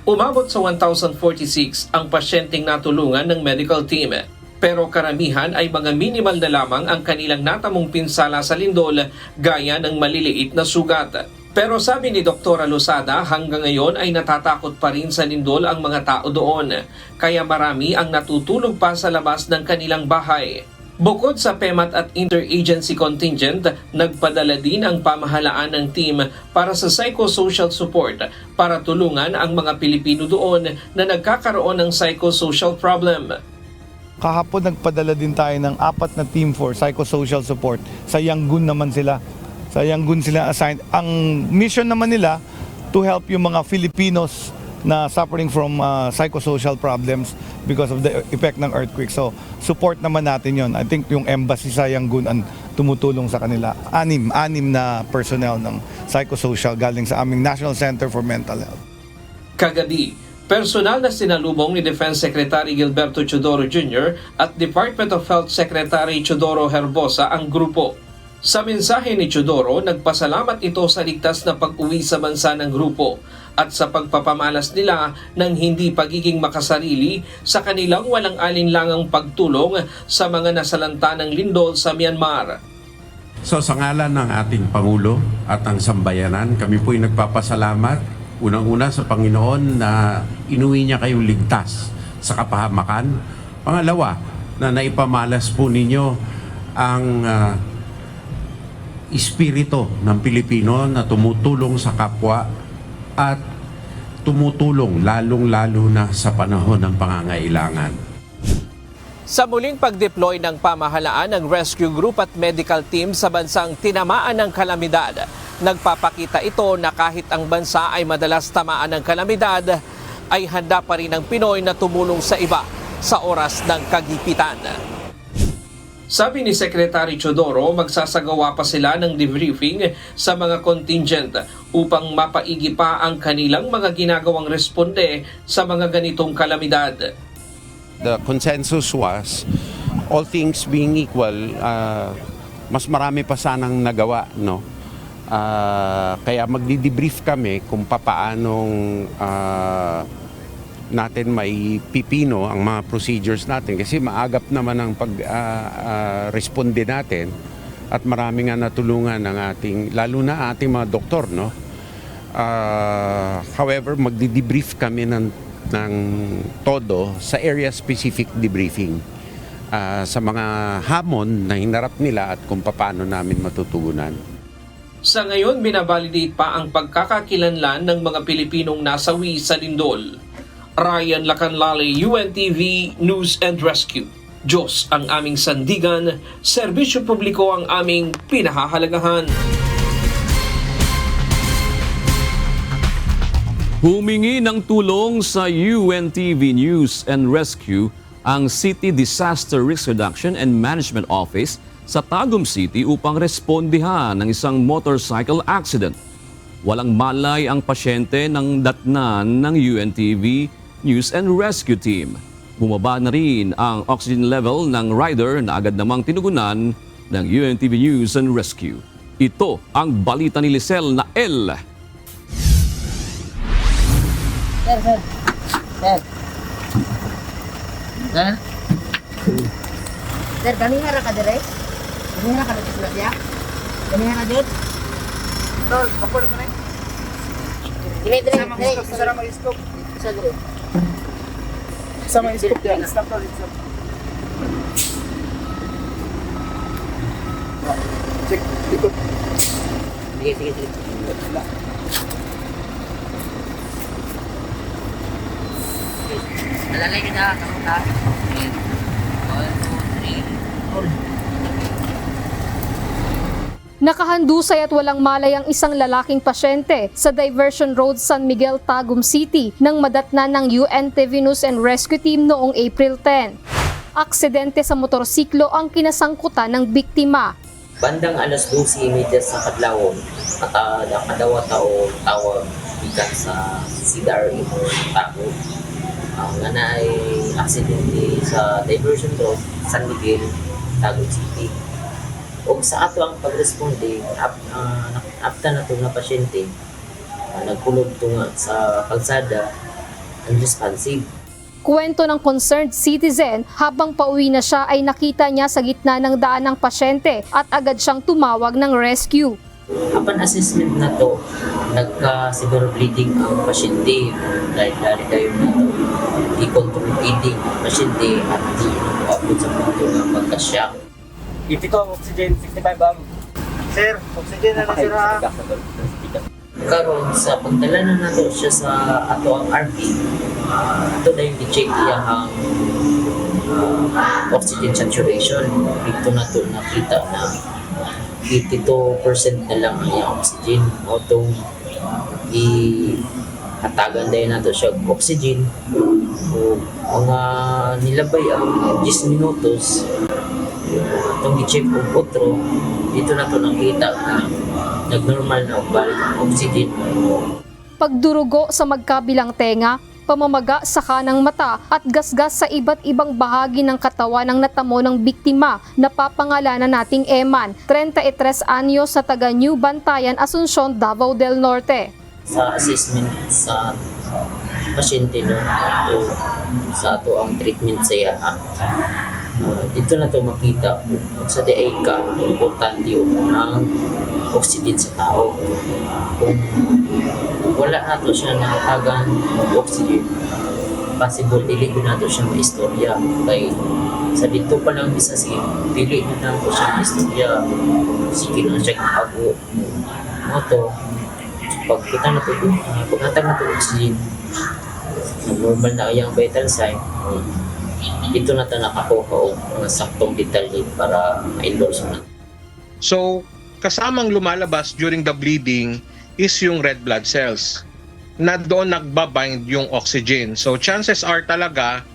Umabot sa 1,046 ang pasyenteng natulungan ng medical team. Pero karamihan ay mga minimal na lamang ang kanilang natamong pinsala sa lindol gaya ng maliliit na sugat. Pero sabi ni Dr. Losada, hanggang ngayon ay natatakot pa rin sa lindol ang mga tao doon. Kaya marami ang natutulog pa sa labas ng kanilang bahay. Bukod sa PEMAT at Interagency Contingent, nagpadala din ang pamahalaan ng team para sa psychosocial support para tulungan ang mga Pilipino doon na nagkakaroon ng psychosocial problem. Kahapon nagpadala din tayo ng 4 na team for psychosocial support. Sa Yangon naman sila. Sa Yangon sila assigned. Ang mission naman nila to help yung mga Filipinos na suffering from psychosocial problems because of the effect ng earthquake. So, support naman natin yon. I think yung embassy sa Yangon ang tumutulong sa kanila. Anim na personnel ng psychosocial galing sa aming National Center for Mental Health. Kagabi, personal na sinalubong ni Defense Secretary Gilberto Chodoro Jr. at Department of Health Secretary Chodoro Herbosa ang grupo. Sa mensahe ni Chodoro, nagpasalamat ito sa ligtas na pag-uwi sa bansa ng grupo at sa pagpapamalas nila ng hindi pagiging makasarili sa kanilang walang alinlangang pagtulong sa mga nasalanta ng lindol sa Myanmar. So sa ngalan ng ating Pangulo at ang sambayanan, kami po'y nagpapasalamat unang-una sa Panginoon na inuwi niya kayong ligtas sa kapahamakan. Pangalawa, na naipamalas po ninyo ang espiritu ng Pilipino na tumutulong sa kapwa at tumutulong lalong-lalo na sa panahon ng pangangailangan. Sa muling pag-deploy ng pamahalaan ng rescue group at medical team sa bansang tinamaan ng kalamidad, nagpapakita ito na kahit ang bansa ay madalas tamaan ng kalamidad, ay handa pa rin ang Pinoy na tumulong sa iba sa oras ng kagipitan. Sabi ni Secretary Chodoro, magsasagawa pa sila ng debriefing sa mga contingent upang mapaigi pa ang kanilang mga ginagawang responde sa mga ganitong kalamidad. The consensus was, all things being equal, mas marami pa sanang nagawa, no? Kaya magdi-debrief kami kung papaanong natin may pipino ang mga procedures natin, kasi maagap naman ang pag-responde natin at marami nga natulungan ng ating, lalo na ating mga doktor, no? However, magdi-debrief kami ng todo sa area-specific debriefing sa mga hamon na hinarap nila at kung paano namin matutugunan. Sa ngayon, binabalidate pa ang pagkakakilanlan ng mga Pilipinong nasawi sa lindol. Ryan Lacanlale, UNTV News and Rescue. Diyos ang aming sandigan, serbisyo publiko ang aming pinahahalagahan. Humingi ng tulong sa UNTV News and Rescue ang City Disaster Risk Reduction and Management Office sa Tagum City upang respondihan ng isang motorcycle accident. Walang malay ang pasyente ng datnan ng UNTV News and Rescue Team. Bumaba na rin ang oxygen level ng rider na agad namang tinugunan ng UNTV News and Rescue. Ito ang balita ni Lisel na L. Sir. Ha? Sir, kanina ra ka dire? Kanina ka dito sila siya? Kanina ka dito? Tol, ako na rin. Dire. Sa mag-scope. Sa dire. Sa mag-scope yan. Stop, tol. Check. Ikot. Sige. Nalalay ka na, kamuta. 1, 2, 3, Nakahandusay at walang malay ang isang lalaking pasyente sa Diversion Road, San Miguel, Tagum City nang madatnan ng UNTV News and Rescue Team noong April 10. Aksidente sa motorsiklo ang kinasangkutan ng biktima. Bandang alas 12:30 sa kadlawon, nakadawa tawag ikan sa CDRE o Tagum. Nga na ay aksidente sa Diversion Road, San Miguel, Tagum City. O sa ato ang pagresponde, after na itong na pasyente, nagkulog tunga sa kalsada, unresponsive. Kwento ng concerned citizen, habang pauwi na siya ay nakita niya sa gitna ng daan ng pasyente at agad siyang tumawag ng rescue. Upon assessment na to, nagka-severe bleeding ang pasyente dahil tayo na to. I-control bleeding ang pasyente at di abot sa punto ng pagka-shock. Ito oxygen 65 bang. Sir, oxygen na sir ha. Karon sa pagdala na nato siya sa ato ang RP, ito na yung i-check iyang oxygen saturation. Dito na to nakita na 82% na lang ang iyang oxygen. O itong hatagan dahil nato siya oxygen. O mga nilabay ang 10 minutos. Itong i-check ang otro, dito na to nakita na nag-normal na balik ang oxygen. Pagdurugo sa magkabilang tenga, pamamaga sa kanang mata at gasgas sa iba't ibang bahagi ng katawan ng natamo ng biktima na papangalanan nating Eman, 33 anyos sa taga New Bantayan, Asuncion, Davao del Norte. Sa assessment sa pasyente no, sa ato ang treatment sa iya, dito na to makita sa DA ka importante ang oxygen sa tao. Kung wala na to siya nakatagan ng oxygen, possible dili ko na to siya maistorya. Kaya sa dito pa lang isa si dili na ko siya maistorya. Sige na siya kago mo to. Pag kita na to, pagkatag na to oxygen, normal na iyang vital sign, dito na ta nakakuha og mga saktong detalye para ma-endorse na. So, kasamang lumalabas during the bleeding is yung red blood cells na doon nagbabind yung oxygen. So, chances are talaga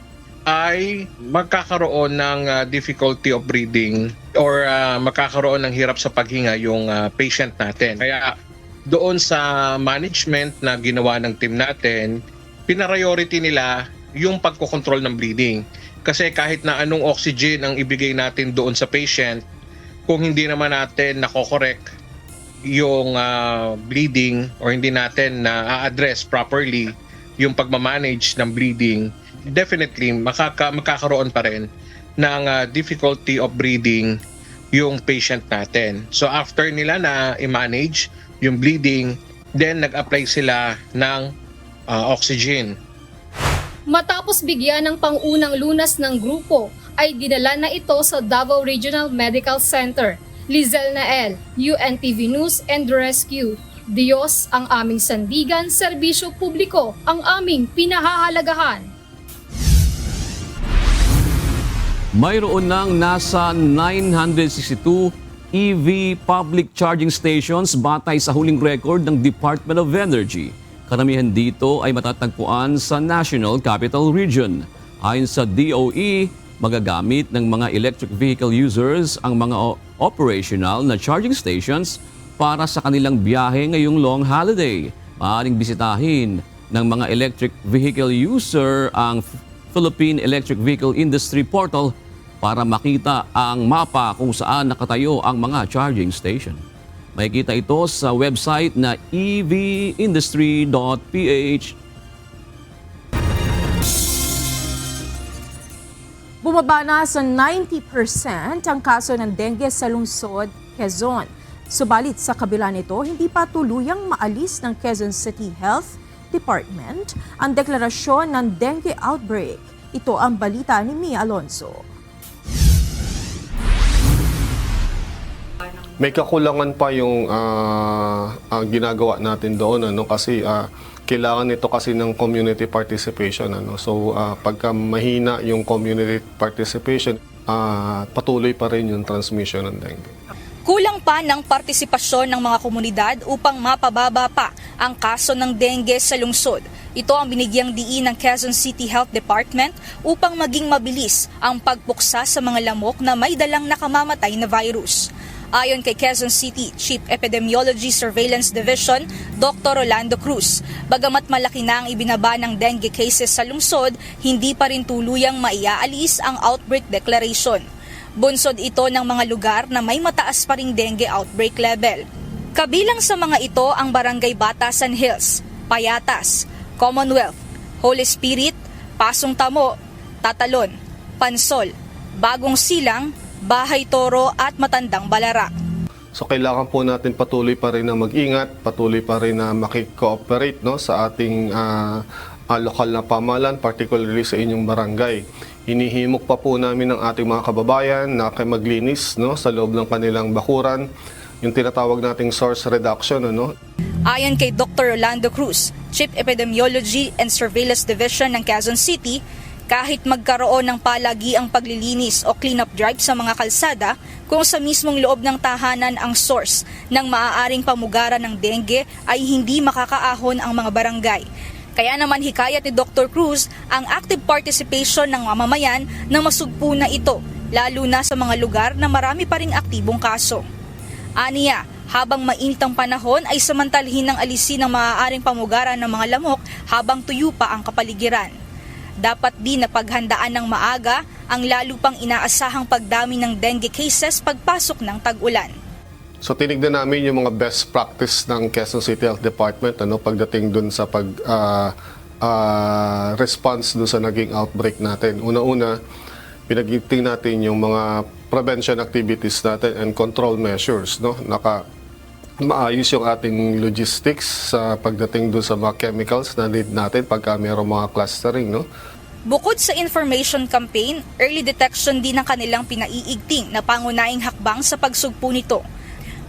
ay magkakaroon ng difficulty of breathing or magkakaroon ng hirap sa paghinga yung patient natin. Kaya doon sa management na ginawa ng team natin, pinariority nila yung pagkokontrol ng bleeding. Kasi kahit na anong oxygen ang ibigay natin doon sa patient, kung hindi naman natin nako-correct yung bleeding or hindi natin na-address properly yung pagmamanage ng bleeding, definitely makakaroon pa rin ng difficulty of breathing yung patient natin. So after nila na i-manage yung bleeding, then nag-apply sila ng oxygen. Matapos bigyan ng pangunang lunas ng grupo, ay dinala na ito sa Davao Regional Medical Center. Lizel Nael, UNTV News and Rescue. Diyos ang aming sandigan, serbisyo publiko ang aming pinahahalagahan. Mayroon ng nasa 962 EV public charging stations batay sa huling record ng Department of Energy. Karamihan dito ay matatagpuan sa National Capital Region. Ayon sa DOE, magagamit ng mga electric vehicle users ang mga operational na charging stations para sa kanilang biyahe ngayong long holiday. Maaaring bisitahin ng mga electric vehicle user ang Philippine Electric Vehicle Industry Portal para makita ang mapa kung saan nakatayo ang mga charging station. Makikita ito sa website na evindustry.ph. Bumaba na sa 90% ang kaso ng dengue sa lungsod, Quezon. Subalit sa kabila nito, hindi pa tuluyang maalis ng Quezon City Health Department ang deklarasyon ng dengue outbreak. Ito ang balita ni Mia Alonso. May kakulangan pa yung ginagawa natin doon kasi kailangan nito kasi ng community participation. So pagka mahina yung community participation, patuloy pa rin yung transmission ng dengue. Kulang pa ng partisipasyon ng mga komunidad upang mapababa pa ang kaso ng dengue sa lungsod. Ito ang binigyang diin ng Quezon City Health Department upang maging mabilis ang pagpuksa sa mga lamok na may dalang nakamamatay na virus. Ayon kay Quezon City Chief Epidemiology Surveillance Division, Dr. Rolando Cruz, bagamat malaki na ang ibinaba ng dengue cases sa lungsod, hindi pa rin tuluyang maiaalis ang outbreak declaration. Bunsod ito ng mga lugar na may mataas pa ring dengue outbreak level. Kabilang sa mga ito ang Barangay Batasan Hills, Payatas, Commonwealth, Holy Spirit, Pasong Tamo, Tatalon, Pansol, Bagong Silang, Bahay Toro at Matandang Balara. So kailangan po natin patuloy pa rin na mag-ingat, patuloy pa rin na makikooperate sa ating lokal na pamahalaan, particularly sa inyong barangay. Hinihimok pa po namin ng ating mga kababayan na maglinis sa loob ng kanilang bakuran, yung tinatawag nating source reduction. Ayon kay Dr. Rolando Cruz, Chief Epidemiology and Surveillance Division ng Quezon City, kahit magkaroon ng palagiang paglilinis o cleanup drive sa mga kalsada, kung sa mismong loob ng tahanan ang source ng maaaring pamugaran ng dengue ay hindi makakaahon ang mga barangay. Kaya naman hikayat ni Dr. Cruz ang active participation ng mamamayan na masugpo na ito, lalo na sa mga lugar na marami pa ring aktibong kaso. Aniya, habang mainit ang panahon ay samantalhin ng alisin ng maaaring pamugaran ng mga lamok habang tuyo pa ang kapaligiran. Dapat din na paghandaan ng maaga ang lalo pang inaasahang pagdami ng dengue cases pagpasok ng tag-ulan. So tinignan namin yung mga best practice ng Quezon City Health Department pagdating dun sa response dun sa naging outbreak natin. Una-una, pinag-iting natin yung mga prevention activities natin and control measures. Maayos yung ating logistics sa pagdating dun sa mga chemicals na need natin pagka mayroong mga clustering. Bukod sa information campaign, early detection din ang kanilang pinaiigting na pangunahing hakbang sa pagsugpo nito.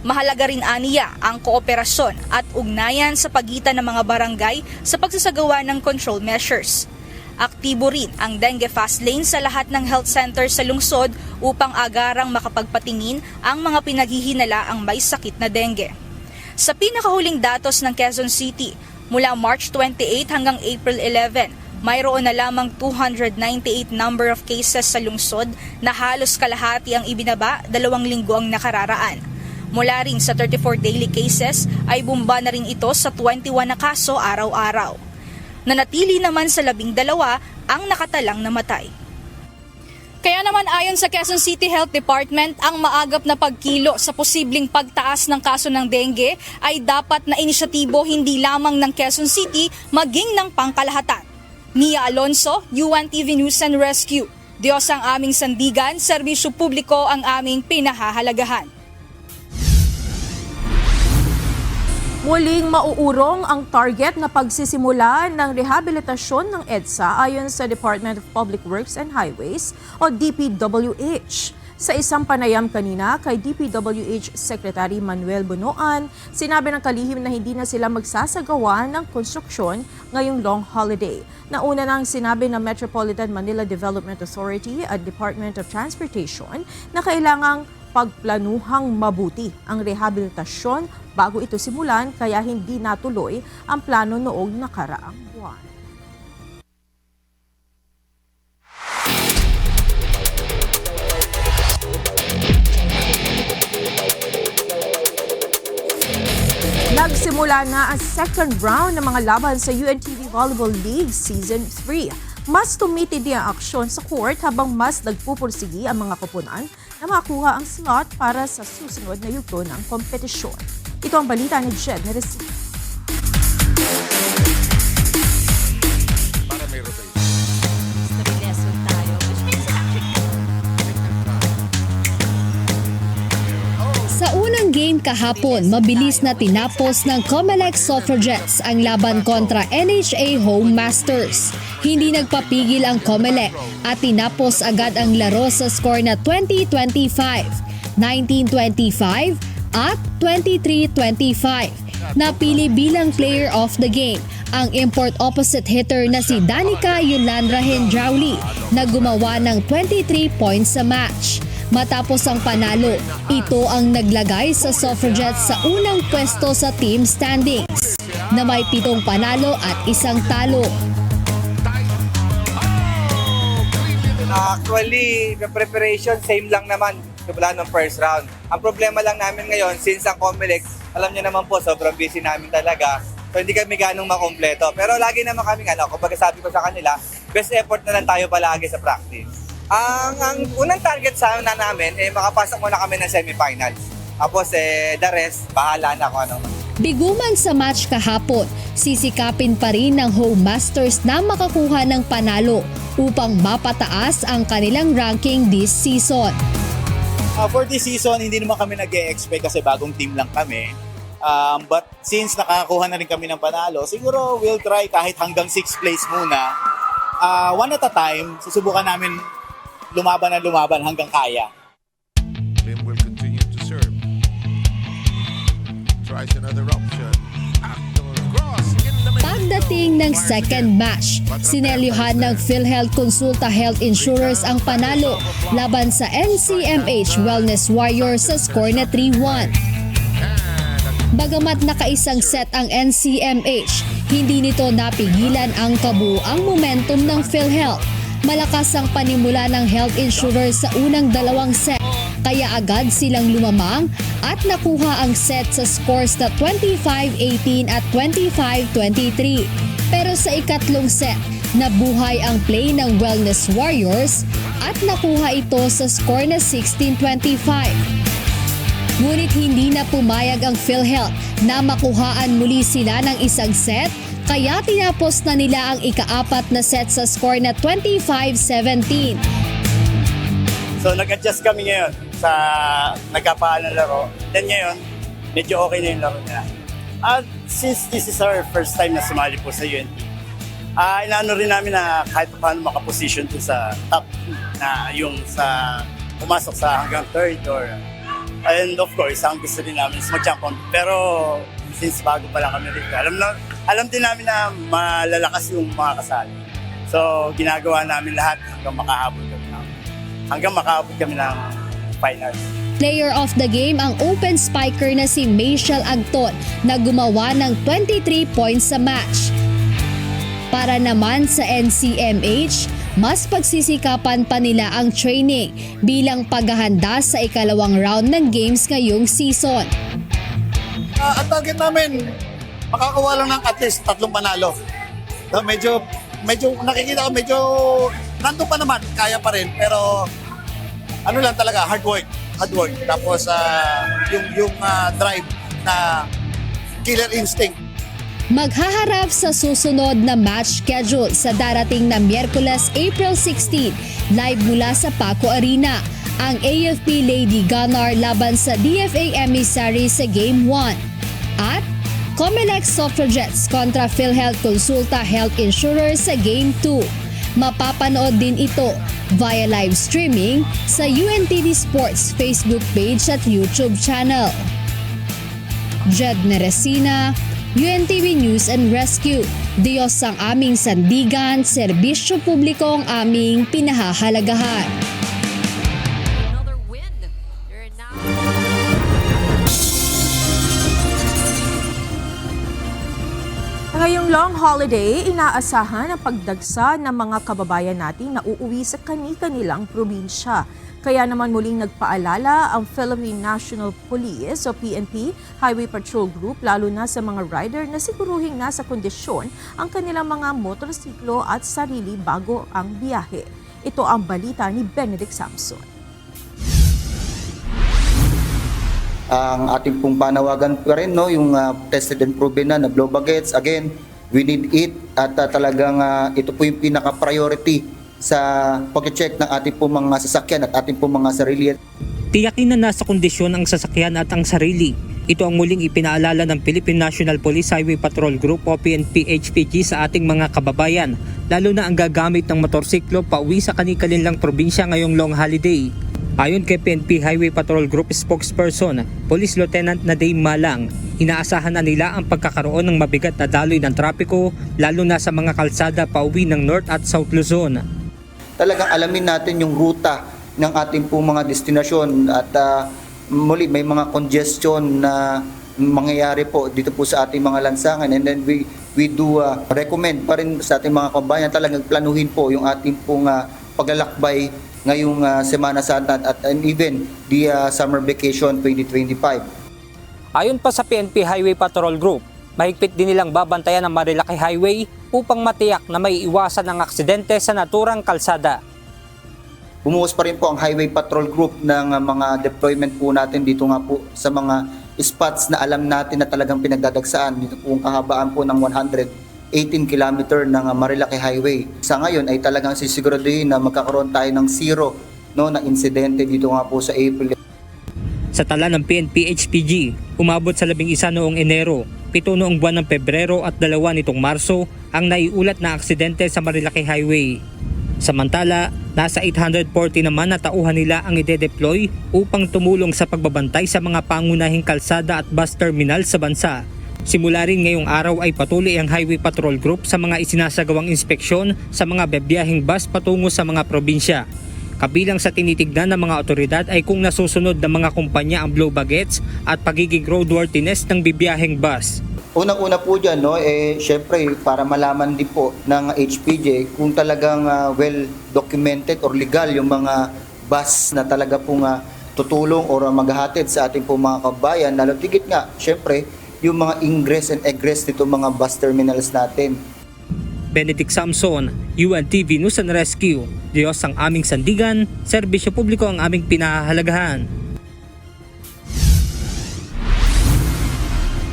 Mahalaga rin aniya ang kooperasyon at ugnayan sa pagitan ng mga barangay sa pagsasagawa ng control measures. Aktibo rin ang dengue fast lane sa lahat ng health center sa lungsod upang agarang makapagpatingin ang mga pinaghihinala ang may sakit na dengue. Sa pinakahuling datos ng Quezon City, mula March 28 hanggang April 11, mayroon na lamang 298 number of cases sa lungsod na halos kalahati ang ibinaba 2 linggo ang nakararaan. Mula rin sa 34 daily cases ay bumaba na rin ito sa 21 na kaso araw-araw. Nanatili naman sa 12 ang nakatalang namatay. Kaya naman ayon sa Quezon City Health Department, ang maagap na pagkilo sa posibleng pagtaas ng kaso ng dengue ay dapat na inisyatibo hindi lamang ng Quezon City maging ng pangkalahatan. Nia Alonso, UNTV News and Rescue. Diyos ang aming sandigan, serbisyo publiko ang aming pinahahalagahan. Muling mauurong ang target na pagsisimula ng rehabilitasyon ng EDSA ayon sa Department of Public Works and Highways o DPWH. Sa isang panayam kanina kay DPWH Secretary Manuel Bunoan, sinabi ng kalihim na hindi na sila magsasagawa ng konstruksyon ngayong long holiday. Nauna nang sinabi ng Metropolitan Manila Development Authority at Department of Transportation na kailangang pagplanuhang mabuti ang rehabilitasyon bago ito simulan kaya hindi natuloy ang plano noong nakaraang buwan. Nagsimula na ang second round ng mga laban sa UNTV Volleyball League Season 3. Mas tumitindi ang aksyon sa court habang mas nagpupursigi ang mga koponan na makakuha ang slot para sa susunod na yugto ng kompetisyon. Ito ang balita ni Jed Neresina. Sa unang game kahapon, mabilis na tinapos ng Comelec Suffragettes ang laban kontra NHA Home Masters. Hindi nagpapigil ang Comelec at tinapos agad ang laro sa score na 20-25, 19-25 at 23-25. Napili bilang player of the game ang import opposite hitter na si Danica Yolanda Hendrauli na gumawa ng 23 points sa match. Matapos ang panalo, ito ang naglagay sa Suffragettes sa unang pwesto sa team standings na may 7 panalo at 1 talo. Actually, the preparation same lang naman simula ng first round. Ang problema lang namin ngayon, since ang Comelec, alam niyo naman po, sobrang busy namin talaga. So hindi kami ganong makompleto. Pero lagi naman kami, kumbaga sabi ko sa kanila, best effort na lang tayo palagi sa practice. Ang unang target sa namin, makapasok muna kami ng semifinals. Tapos the rest, bahala na kung ano. Biguman sa match kahapon, sisikapin pa rin ng Home Masters na makakuha ng panalo upang mapataas ang kanilang ranking this season. For this season, hindi naman kami nag-e-expect kasi bagong team lang kami. But since nakakakuha na rin kami ng panalo, siguro we'll try kahit hanggang 6th place muna. One at a time, susubukan namin lumaban hanggang kaya. Lim will continue to serve. Tries another option. Pagdating ng second match, sinelyuhan ng PhilHealth Consulta Health Insurers ang panalo laban sa NCMH Wellness Warriors sa score na 3-1. Bagamat nakaisang set ang NCMH, hindi nito napigilan ang kabuuang momentum ng PhilHealth. Malakas ang panimula ng health insurers sa unang 2 set, kaya agad silang lumamang at nakuha ang set sa scores na 25-18 at 25-23. Pero sa ikatlong set, nabuhay ang play ng Wellness Warriors at nakuha ito sa score na 16-25. Ngunit hindi na pumayag ang PhilHealth na makuhaan muli sila ng isang set, kaya tinapos na nila ang ika-4 na set sa score na 25-17. So nag-adjust kami ngayon sa nagkapaan ng laro. Then ngayon, medyo okay na yung laro nila. At since this is our first time na sumali po sa UNT, inaano rin namin na kahit paano makaposition to sa top na yung sa pumasok sa hanggang third or and of course, ang gusto din namin is mag-champion. Pero since bago pa lang kami rito, alam din namin na malalakas yung mga kasali. So So, ginagawa namin lahat hanggang makaabot kami ng finals. Player of the game ang open spiker na si Michelle Agton na gumawa ng 23 points sa match. Para naman sa NCMH, mas pagsisikapan pa nila ang training bilang paghahanda sa ikalawang round ng games ngayong season. Ang target namin, makakuha lang ng at least 3 panalo. So medyo nakikita ko medyo nandun pa naman, kaya pa rin. Pero ano lang talaga, hard work. Tapos yung drive na killer instinct. Maghaharap sa susunod na match schedule sa darating na Miyerkules, April 16, live mula sa Paco Arena, ang AFP Lady Gunnar laban sa DFA Emissary sa Game 1. At Comelec Suffragettes kontra PhilHealth Consulta Health Insurer sa Game 2. Mapapanood din ito via live streaming sa UNTV Sports Facebook page at YouTube channel. Jed Neresina, UNTV News and Rescue. Diyos ang aming sandigan, serbisyo publiko ang aming pinahahalagahan. Ngayong long holiday, inaasahan ang pagdagsa ng mga kababayan natin na uuwi sa kani-kanilang probinsya. Kaya naman muling nagpaalala ang Philippine National Police o PNP Highway Patrol Group lalo na sa mga rider na siguruhing nasa kondisyon ang kanilang mga motorsiklo at sarili bago ang biyahe. Ito ang balita ni Benedict Samson. Ang ating pong panawagan pa rin, no, yung tested and proven na blow baguettes. Again, we need it at talagang ito po yung pinaka-priority sa pag-check ng ating po mga sasakyan at ating po mga sarili. Tiyakin na nasa kondisyon ang sasakyan at ang sarili. Ito ang muling ipinaalala ng Philippine National Police Highway Patrol Group o PNP-HPG sa ating mga kababayan, lalo na ang gagamit ng motorsiklo pauwi sa kani-kanilang probinsya ngayong long holiday. Ayon kay PNP Highway Patrol Group spokesperson, Police Lieutenant Nadeem Malang, inaasahan na nila ang pagkakaroon ng mabigat na daloy ng trapiko lalo na sa mga kalsada pauwi ng North at South Luzon. Talagang alamin natin yung ruta ng ating pong mga destinasyon at muli may mga congestion na mangyayari po dito po sa ating mga lansangan, and then we do recommend pa rin sa ating mga kabayan talagang planuhin po yung ating pong paglalakbay ngayong Semana Santa and even the summer vacation 2025. Ayon pa sa PNP Highway Patrol Group, mahigpit din nilang babantayan ang Marilaki Highway upang matiyak na may iwasan ang aksidente sa naturang kalsada. Bumuhos pa rin po ang Highway Patrol Group ng mga deployment po natin dito nga po sa mga spots na alam natin na talagang pinagdadagsaan. Dito po ang kahabaan po ng 118 kilometer ng Marilaki Highway. Sa ngayon ay talagang sisiguraduhin na magkakaroon tayo ng zero na insidente dito nga po sa April. Sa tala ng PNP-HPG, umabot sa 11 noong Enero, 7 noong buwan ng Pebrero at 2 nitong Marso ang naiulat na aksidente sa Marilaki Highway. Samantala, nasa 840 naman na tauhan nila ang ide-deploy upang tumulong sa pagbabantay sa mga pangunahing kalsada at bus terminal sa bansa. Simula rin ngayong araw ay patuloy ang Highway Patrol Group sa mga isinasagawang inspeksyon sa mga bebiyahing bus patungo sa mga probinsya. Kabilang sa tinitignan ng mga otoridad ay kung nasusunod ng mga kumpanya ang blow baguettes at pagiging roadworthiness ng bibiyaheng bus. Unang-una po dyan, syempre para malaman din po ng HPJ kung talagang well-documented or legal yung mga bus na talaga pong tutulong or maghahatid sa ating pong mga kabayan. Lalo tigit nga, syempre, yung mga ingress and egress dito mga bus terminals natin. Benedict Samson, UNTV News and Rescue. Diyos ang aming sandigan, serbisyo publiko ang aming pinahahalagahan.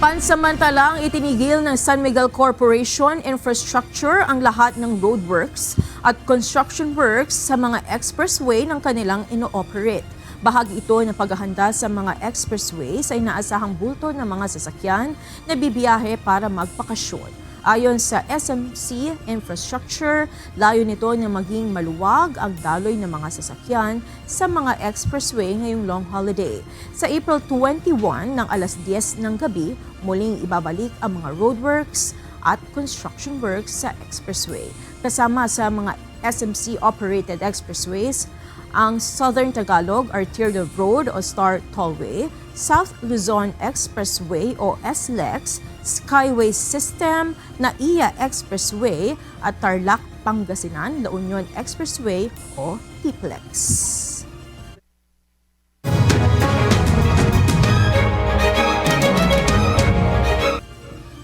Pansamantalang itinigil ng San Miguel Corporation Infrastructure ang lahat ng roadworks at construction works sa mga expressway ng kanilang ino-operate. Bahagi ito ng paghahanda sa mga expressways ay inaasahang bulto ng mga sasakyan na bibiyahe para magpakasyon. Ayon sa SMC Infrastructure, layo nito na maging maluwag ang daloy ng mga sasakyan sa mga expressway ngayong long holiday. Sa April 21 ng alas 10 ng gabi, muling ibabalik ang mga roadworks at construction works sa expressway. Kasama sa mga SMC-operated expressways, ang Southern Tagalog Arterial Road o Star Tollway, South Luzon Expressway o SLEX, Skyway System, NAIA Expressway at Tarlac Pangasinan, La Union Expressway o TPLEX.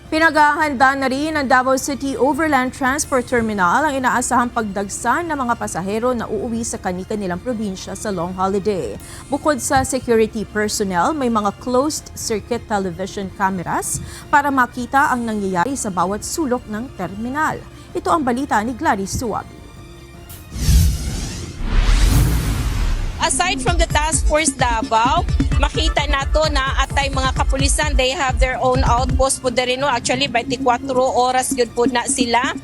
Pinaghahanda na rin ng Davao City Overland Transport Terminal ang inaasahang pagdagsa ng mga pasahero na uuwi sa kani-kanilang probinsya sa long holiday. Bukod sa security personnel, may mga closed-circuit television cameras para makita ang nangyayari sa bawat sulok ng terminal. Ito ang balita ni Gladys Suabi. Aside from the Task Force Davao, makita nato na atay mga kapulisan, they have their own outpost po rin. Actually, 24 oras yun po na sila.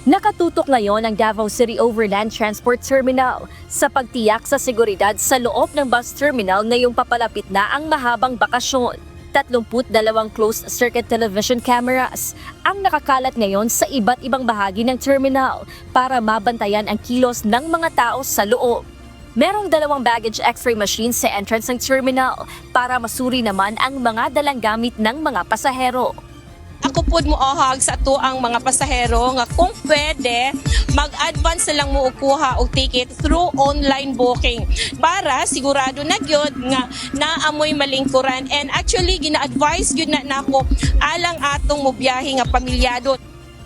Nakatutok ngayon ang Davao City Overland Transport Terminal sa pagtiyak sa seguridad sa loob ng bus terminal ngayong papalapit na ang mahabang bakasyon. 32 closed-circuit television cameras ang nakakalat ngayon sa iba't ibang bahagi ng terminal para mabantayan ang kilos ng mga tao sa loob. Merong 2 baggage x-ray machines sa entrance ng terminal para masuri naman ang mga dalang gamit ng mga pasahero. Ako po mo ohag sa to ang mga pasahero nga kung pwede mag-advance na lang mo ukuha og ticket through online booking para sigurado na gyud nga naamoy malingkuran, and actually gina-advise gyud na nako alang atong mobiyahe nga pamilyado.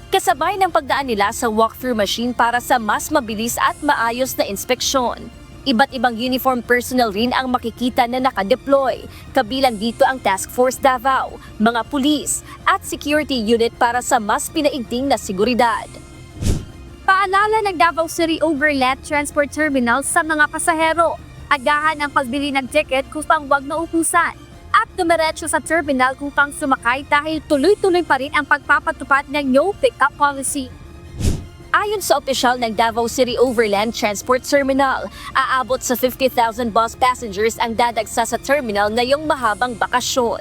Kasabay ng pagdaan nila sa walk-through machine para sa mas mabilis at maayos na inspeksyon. Iba't ibang uniform personnel rin ang makikita na nakadeploy. Kabilang dito ang Task Force Davao, mga pulis at security unit para sa mas pinaigting na seguridad. Paalala ng Davao City Overland Transport Terminal sa mga pasahero, agahan ang pagbili ng ticket upang wag naupusan at dumiretso sa terminal upang sumakay dahil tuloy-tuloy pa rin ang pagpapatupad ng no pickup policy. Ayon sa opisyal ng Davao City Overland Transport Terminal, aabot sa 50,000 bus passengers ang dadagsa sa terminal ngayong mahabang bakasyon.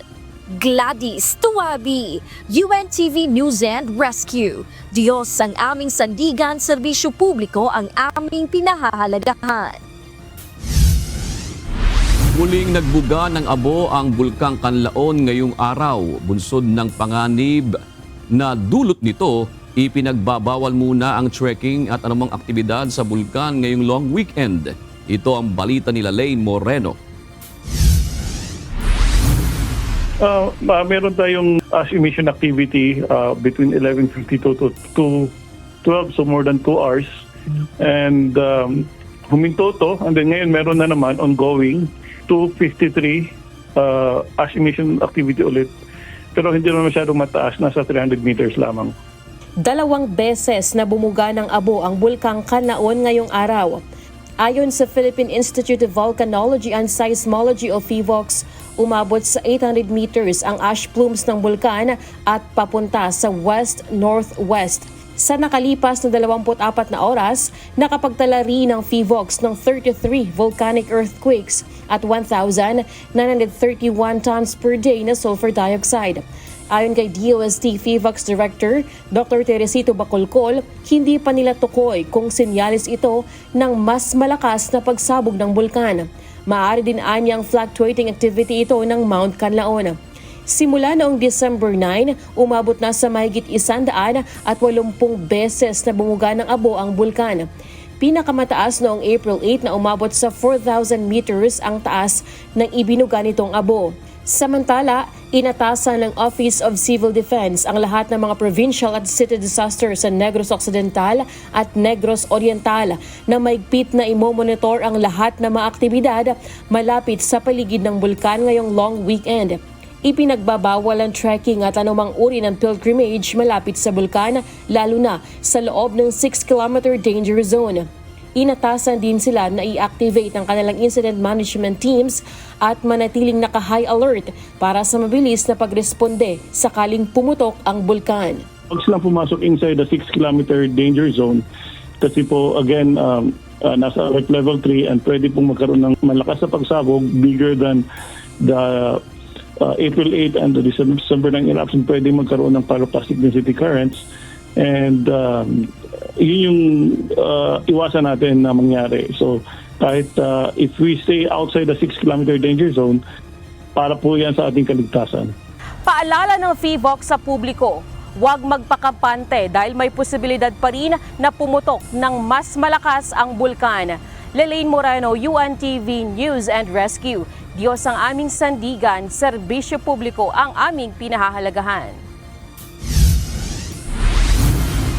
Gladys Tuabi, UNTV News and Rescue. Diyos ang aming sandigan, serbisyo publiko ang aming pinahahalagahan. Muling nagbuga ng abo ang Bulkang Kanlaon ngayong araw. Bunsod ng panganib na dulot nito, ipinagbabawal muna ang trekking at anumang aktibidad sa bulkan ngayong long weekend. Ito ang balita nila Lane Moreno. Meron tayong ash emission activity between 11:52 to 12, so more than 2 hours. And huminto to, and then ngayon meron na naman ongoing 2:53 ash emission activity ulit. Pero hindi naman masyadong mataas, nasa 300 meters lamang. 2 beses na bumuga ng abo ang Bulkang Kanlaon ngayong araw. Ayon sa Philippine Institute of Volcanology and Seismology o PHIVOLCS, umabot sa 800 meters ang ash plumes ng bulkan at papunta sa west-northwest. Sa nakalipas na 24 na oras, nakapagtala rin ng PHIVOLCS ng 33 volcanic earthquakes at 1,931 tons per day na sulfur dioxide. Ayon kay DOST PHIVOLCS Director Dr. Teresito Bacolcol, hindi pa nila tukoy kung senyales ito ng mas malakas na pagsabog ng bulkan. Maaari din anyang fluctuating activity ito ng Mount Kanlaon. Simula noong December 9, umabot na sa mahigit 180 beses na bumuga ng abo ang bulkan. Pinakamataas noong April 8 na umabot sa 4,000 meters ang taas ng ibinuga nitong abo. Samantala, inatasan ng Office of Civil Defense ang lahat ng mga provincial at city disasters sa Negros Occidental at Negros Oriental na maigpit na imomonitor ang lahat ng mga aktibidad malapit sa paligid ng bulkan ngayong long weekend. Ipinagbabawal ang trekking at anumang uri ng pilgrimage malapit sa bulkan, lalo na sa loob ng 6-kilometer danger zone. Inatasan din sila na i-activate ang kanilang incident management teams at manatiling naka-high alert para sa mabilis na pagresponde sakaling pumutok ang bulkan. Huwag silang pumasok inside the 6-kilometer danger zone kasi po again nasa alert level 3 and pwede pong magkaroon ng malakas na pagsabog bigger than the April 8 and the December 9 eruption, pwede magkaroon ng pyroclastic density currents. And yun yung iwasan natin na mangyari. So kahit if we stay outside the 6-kilometer danger zone, para po yan sa ating kaligtasan. Paalala ng FIVOC sa publiko, huwag magpakampante dahil may posibilidad pa rin na pumutok ng mas malakas ang bulkan. Lelaine Moreno, UNTV News and Rescue. Diyos ang aming sandigan, serbisyo publiko ang aming pinahahalagahan.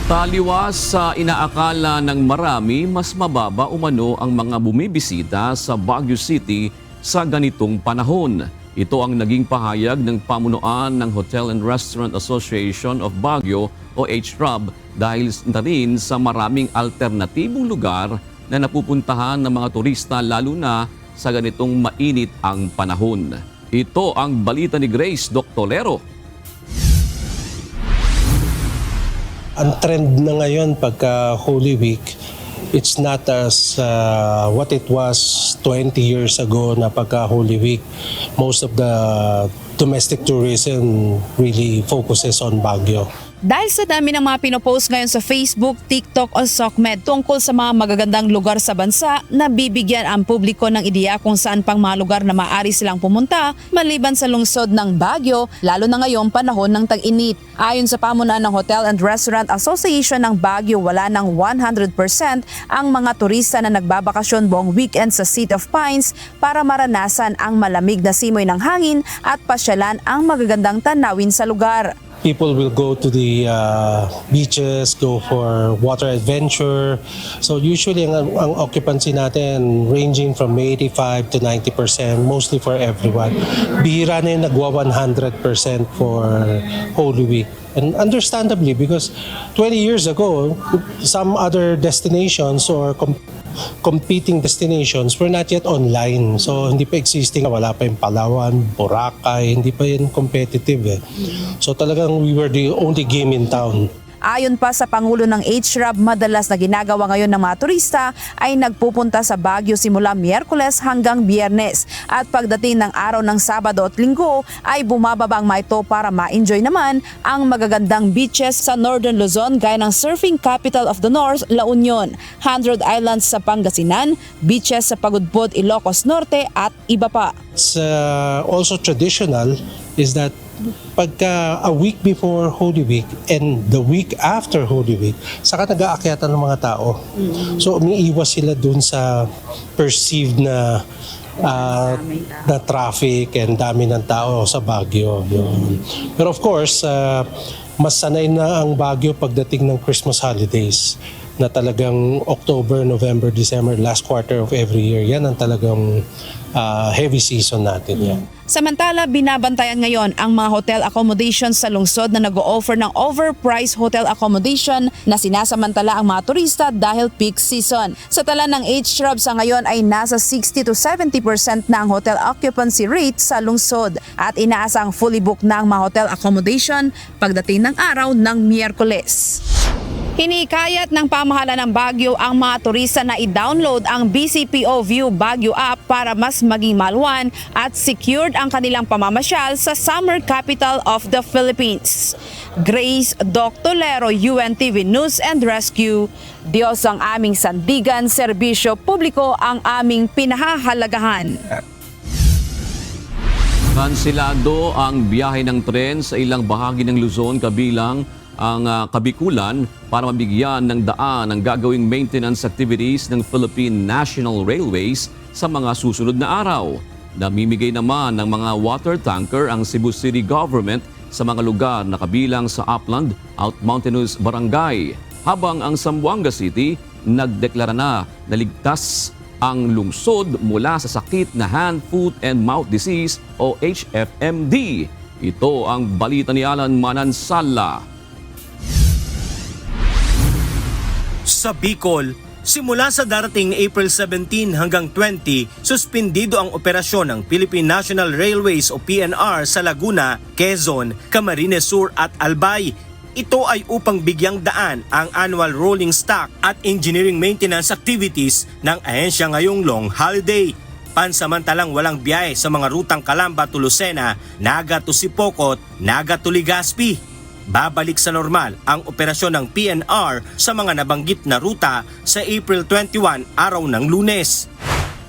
Taliwas sa inaakala ng marami, mas mababa umano ang mga bumibisita sa Baguio City sa ganitong panahon. Ito ang naging pahayag ng pamunuan ng Hotel and Restaurant Association of Baguio o HRAB dahil na rin sa maraming alternatibong lugar na napupuntahan ng mga turista lalo na sa ganitong mainit ang panahon. Ito ang balita ni Grace Doctolero. Ang trend na ngayon pagka Holy Week, it's not as what it was 20 years ago na pagka Holy Week. Most of the domestic tourism really focuses on Baguio. Dahil sa dami ng mga pinopost ngayon sa Facebook, TikTok o SOCMED tungkol sa mga magagandang lugar sa bansa, nabibigyan ang publiko ng ideya kung saan pang mga lugar na maaari silang pumunta maliban sa lungsod ng Baguio, lalo na ngayong panahon ng tag-init. Ayon sa pamunuan ng Hotel and Restaurant Association ng Baguio, wala ng 100% ang mga turista na nagbabakasyon buong weekend sa City of Pines para maranasan ang malamig na simoy ng hangin at pasyalan ang magagandang tanawin sa lugar. People will go to the beaches, go for water adventure. So usually ang occupancy natin ranging from 85 to 90%, mostly for everyone. Bihira na yung nagwa 100% for Holy Week. And understandably, because 20 years ago, some other destinations or competing destinations were not yet online. So hindi pa existing, wala pa yung Palawan, Boracay, hindi pa yun competitive. So talagang we were the only game in town. Ayon pa sa Pangulo ng HRAB, madalas na ginagawa ngayon ng mga turista ay nagpupunta sa Baguio simula Miyerkules hanggang Biyernes. At pagdating ng araw ng Sabado at Linggo ay bumababa ang ito para ma-enjoy naman ang magagandang beaches sa Northern Luzon gaya ng Surfing Capital of the North, La Union, 100 Islands sa Pangasinan, beaches sa Pagudpod, Ilocos Norte at iba pa. It's also traditional is that pagka a week before Holy Week and the week after Holy Week, saka nag-aakyatan ng mga tao. So umiiwas sila dun sa perceived na traffic and dami ng tao sa Baguio. Yun. Pero of course, mas sanay na ang Baguio pagdating ng Christmas holidays na talagang October, November, December, last quarter of every year. Yan ang talagang heavy season natin. Yan. Samantala, binabantayan ngayon ang mga hotel accommodation sa lungsod na nag-o-offer ng overpriced hotel accommodation na sinasamantala ang mga turista dahil peak season. Sa tala ng HRAB sa ngayon ay nasa 60 to 70% na ang hotel occupancy rate sa lungsod at inaasang fully booked na ang mga hotel accommodation pagdating ng araw ng Miyerkules. Hinikayat ng pamahalaan ng Baguio ang mga turista na i-download ang BCPO View Baguio app para mas maging maluwan at secured ang kanilang pamamasyal sa summer capital of the Philippines. Grace Doctolero, UNTV News and Rescue. Diyos ang aming sandigan, serbisyo publiko ang aming pinahahalagahan. Kansilado ang biyahe ng tren sa ilang bahagi ng Luzon kabilang ang Kabikulan para mabigyan ng daan ang gagawing maintenance activities ng Philippine National Railways sa mga susunod na araw. Namimigay naman ng mga water tanker ang Cebu City Government sa mga lugar na kabilang sa Upland, Out Mountainous Barangay, habang ang Zamboanga City nagdeklara na ligtas ang lungsod mula sa sakit na hand, foot, and mouth disease o HFMD. Ito ang balita ni Alan Manansala. Sa Bicol, simula sa darating April 17 hanggang 20, suspindido ang operasyon ng Philippine National Railways o PNR sa Laguna, Quezon, Camarines Sur at Albay. Ito ay upang bigyang daan ang annual rolling stock at engineering maintenance activities ng ahensya ngayong long holiday. pansamantalang walang biyahe sa mga rutang Calamba to Lucena, Naga to Sipocot, Naga to Legazpi. Babalik sa normal ang operasyon ng PNR sa mga nabanggit na ruta sa April 21, araw ng Lunes.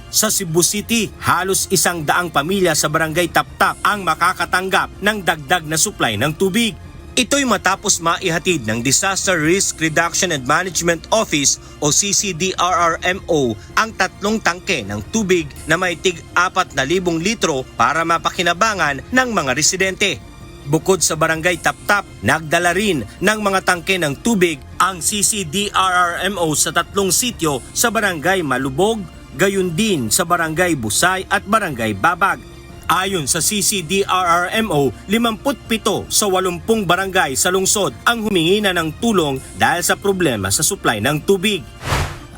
Sa Cebu City, halos 100 pamilya sa Barangay Taptap ang makakatanggap ng dagdag na supply ng tubig. Ito'y matapos maihatid ng Disaster Risk Reduction and Management Office o CCDRRMO ang 3 tangke ng tubig na may tig 4,000 litro para mapakinabangan ng mga residente. Bukod sa Barangay Taptap, nagdala rin ng mga tangke ng tubig ang CCDRRMO sa 3 sityo sa Barangay Malubog, gayon din sa Barangay Busay at Barangay Babag. Ayon sa CCDRRMO, 57 sa 80 barangay sa lungsod ang humingi na ng tulong dahil sa problema sa supply ng tubig.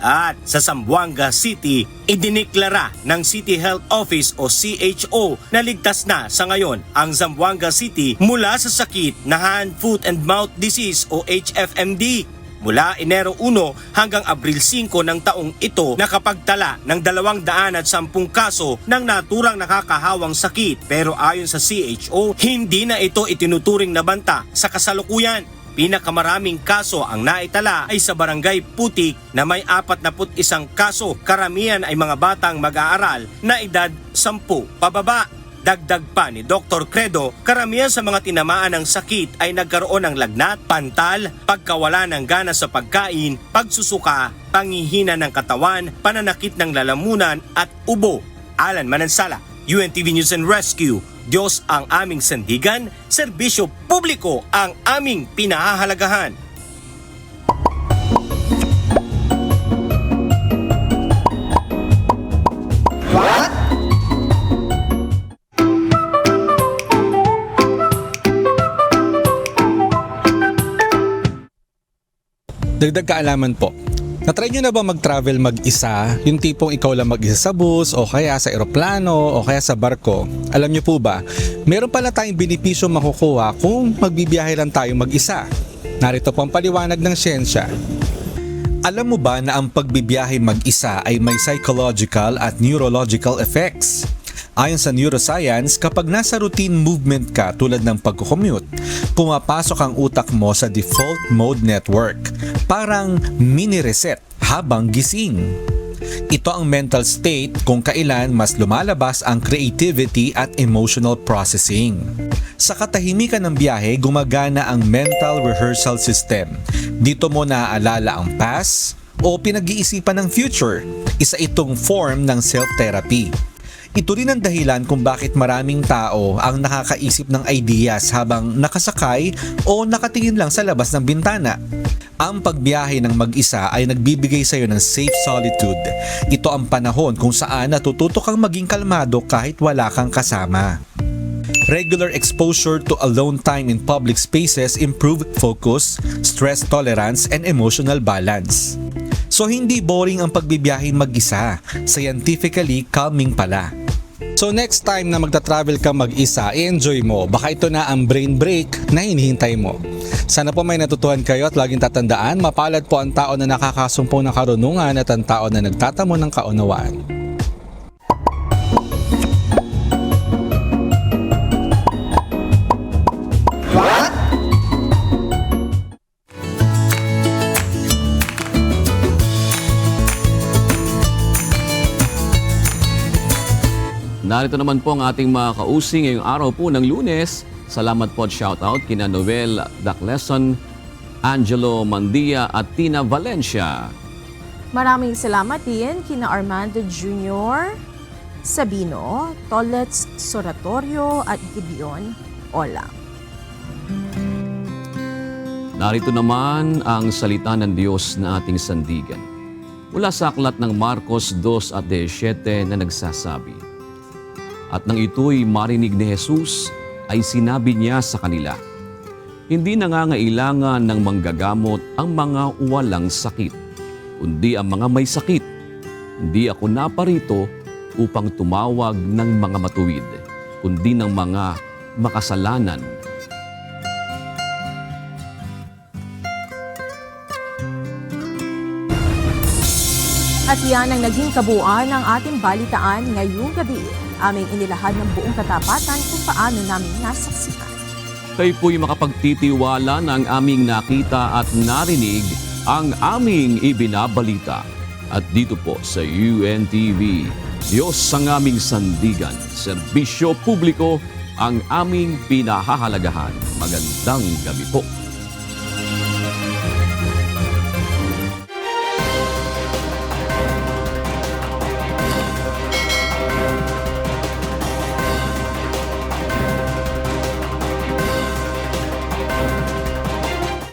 At sa Zamboanga City, idiniklara ng City Health Office o CHO na ligtas na sa ngayon ang Zamboanga City mula sa sakit na Hand, Foot and Mouth Disease o HFMD. Mula Enero 1 hanggang Abril 5 ng taong ito nakapagtala ng 210 kaso ng naturang nakakahawang sakit, pero ayon sa CHO, hindi na ito itinuturing na banta sa kasalukuyan. Pinakamaraming kaso ang naitala ay sa Barangay Putik na may 41 kaso. Karamihan ay mga batang mag-aaral na edad 10 pababa. Dagdag pa ni Dr. Credo, karamihan sa mga tinamaan ng sakit ay nagkaroon ng lagnat, pantal, pagkawala ng gana sa pagkain, pagsusuka, panghihina ng katawan, pananakit ng lalamunan at ubo. Alan Manansala, UNTV News and Rescue. Diyos ang aming sandigan, serbisyo publiko ang aming pinahahalagahan. Dagdag kaalaman po. Natry nyo na ba mag-travel mag-isa? Yung tipong ikaw lang mag-isa sa bus o kaya sa eroplano o kaya sa barko. Alam nyo po ba, meron pala tayong benepisyo makukuha kung magbibiyahe lang tayo mag-isa. Narito po ang paliwanag ng siyensya. Alam mo ba na ang pagbibiyahe mag-isa ay may psychological at neurological effects? Ayon sa neuroscience, kapag nasa routine movement ka tulad ng pagkukommute, pumapasok ang utak mo sa default mode network, parang mini-reset habang gising. Ito ang mental state kung kailan mas lumalabas ang creativity at emotional processing. Sa katahimikan ng biyahe, gumagana ang mental rehearsal system. Dito mo naaalala ang past o pinag-iisipan ng future. Isa itong form ng self-therapy. Ito rin ang dahilan kung bakit maraming tao ang nakakaisip ng ideas habang nakasakay o nakatingin lang sa labas ng bintana. Ang pagbiyahe ng mag-isa ay nagbibigay sa iyo ng safe solitude. Ito ang panahon kung saan natututo kang maging kalmado kahit wala kang kasama. Regular exposure to alone time in public spaces improve focus, stress tolerance, and emotional balance. So hindi boring ang pagbibiyahe mag-isa, scientifically calming pala. So next time na magta-travel ka mag-isa, i-enjoy mo. Baka ito na ang brain break na hinihintay mo. Sana po may natutuhan kayo at laging tatandaan, mapalad po ang tao na nakakasumpong ng karunungan at ang tao na nagtatamo ng kaunawaan. Narito naman po ang ating mga kausing ngayong araw po ng Lunes. Salamat po at shoutout kina Noel Dacleson, Angelo Mandia at Tina Valencia. Maraming salamat din kina Armando Jr., Sabino, Tolets Soratorio at Gideon Ola. Narito naman ang salita ng Diyos na ating sandigan. Mula sa aklat ng Marcos 2:17 na nagsasabi, at nang ito'y marinig ni Jesus, ay sinabi niya sa kanila, hindi nangangailangan ng manggagamot ang mga walang sakit, kundi ang mga may sakit. Hindi ako naparito upang tumawag ng mga matuwid, kundi ng mga makasalanan. At yan ang naging kabuuan ng ating balitaan ngayong gabi. Aming inilahad ng buong katapatan kung paano namin nasaksikan. Kayo po'y makapagtitiwala ng aming nakita at narinig ang aming ibinabalita. At dito po sa UNTV, Diyos ang aming sandigan, serbisyo publiko ang aming pinahahalagahan. Magandang gabi po.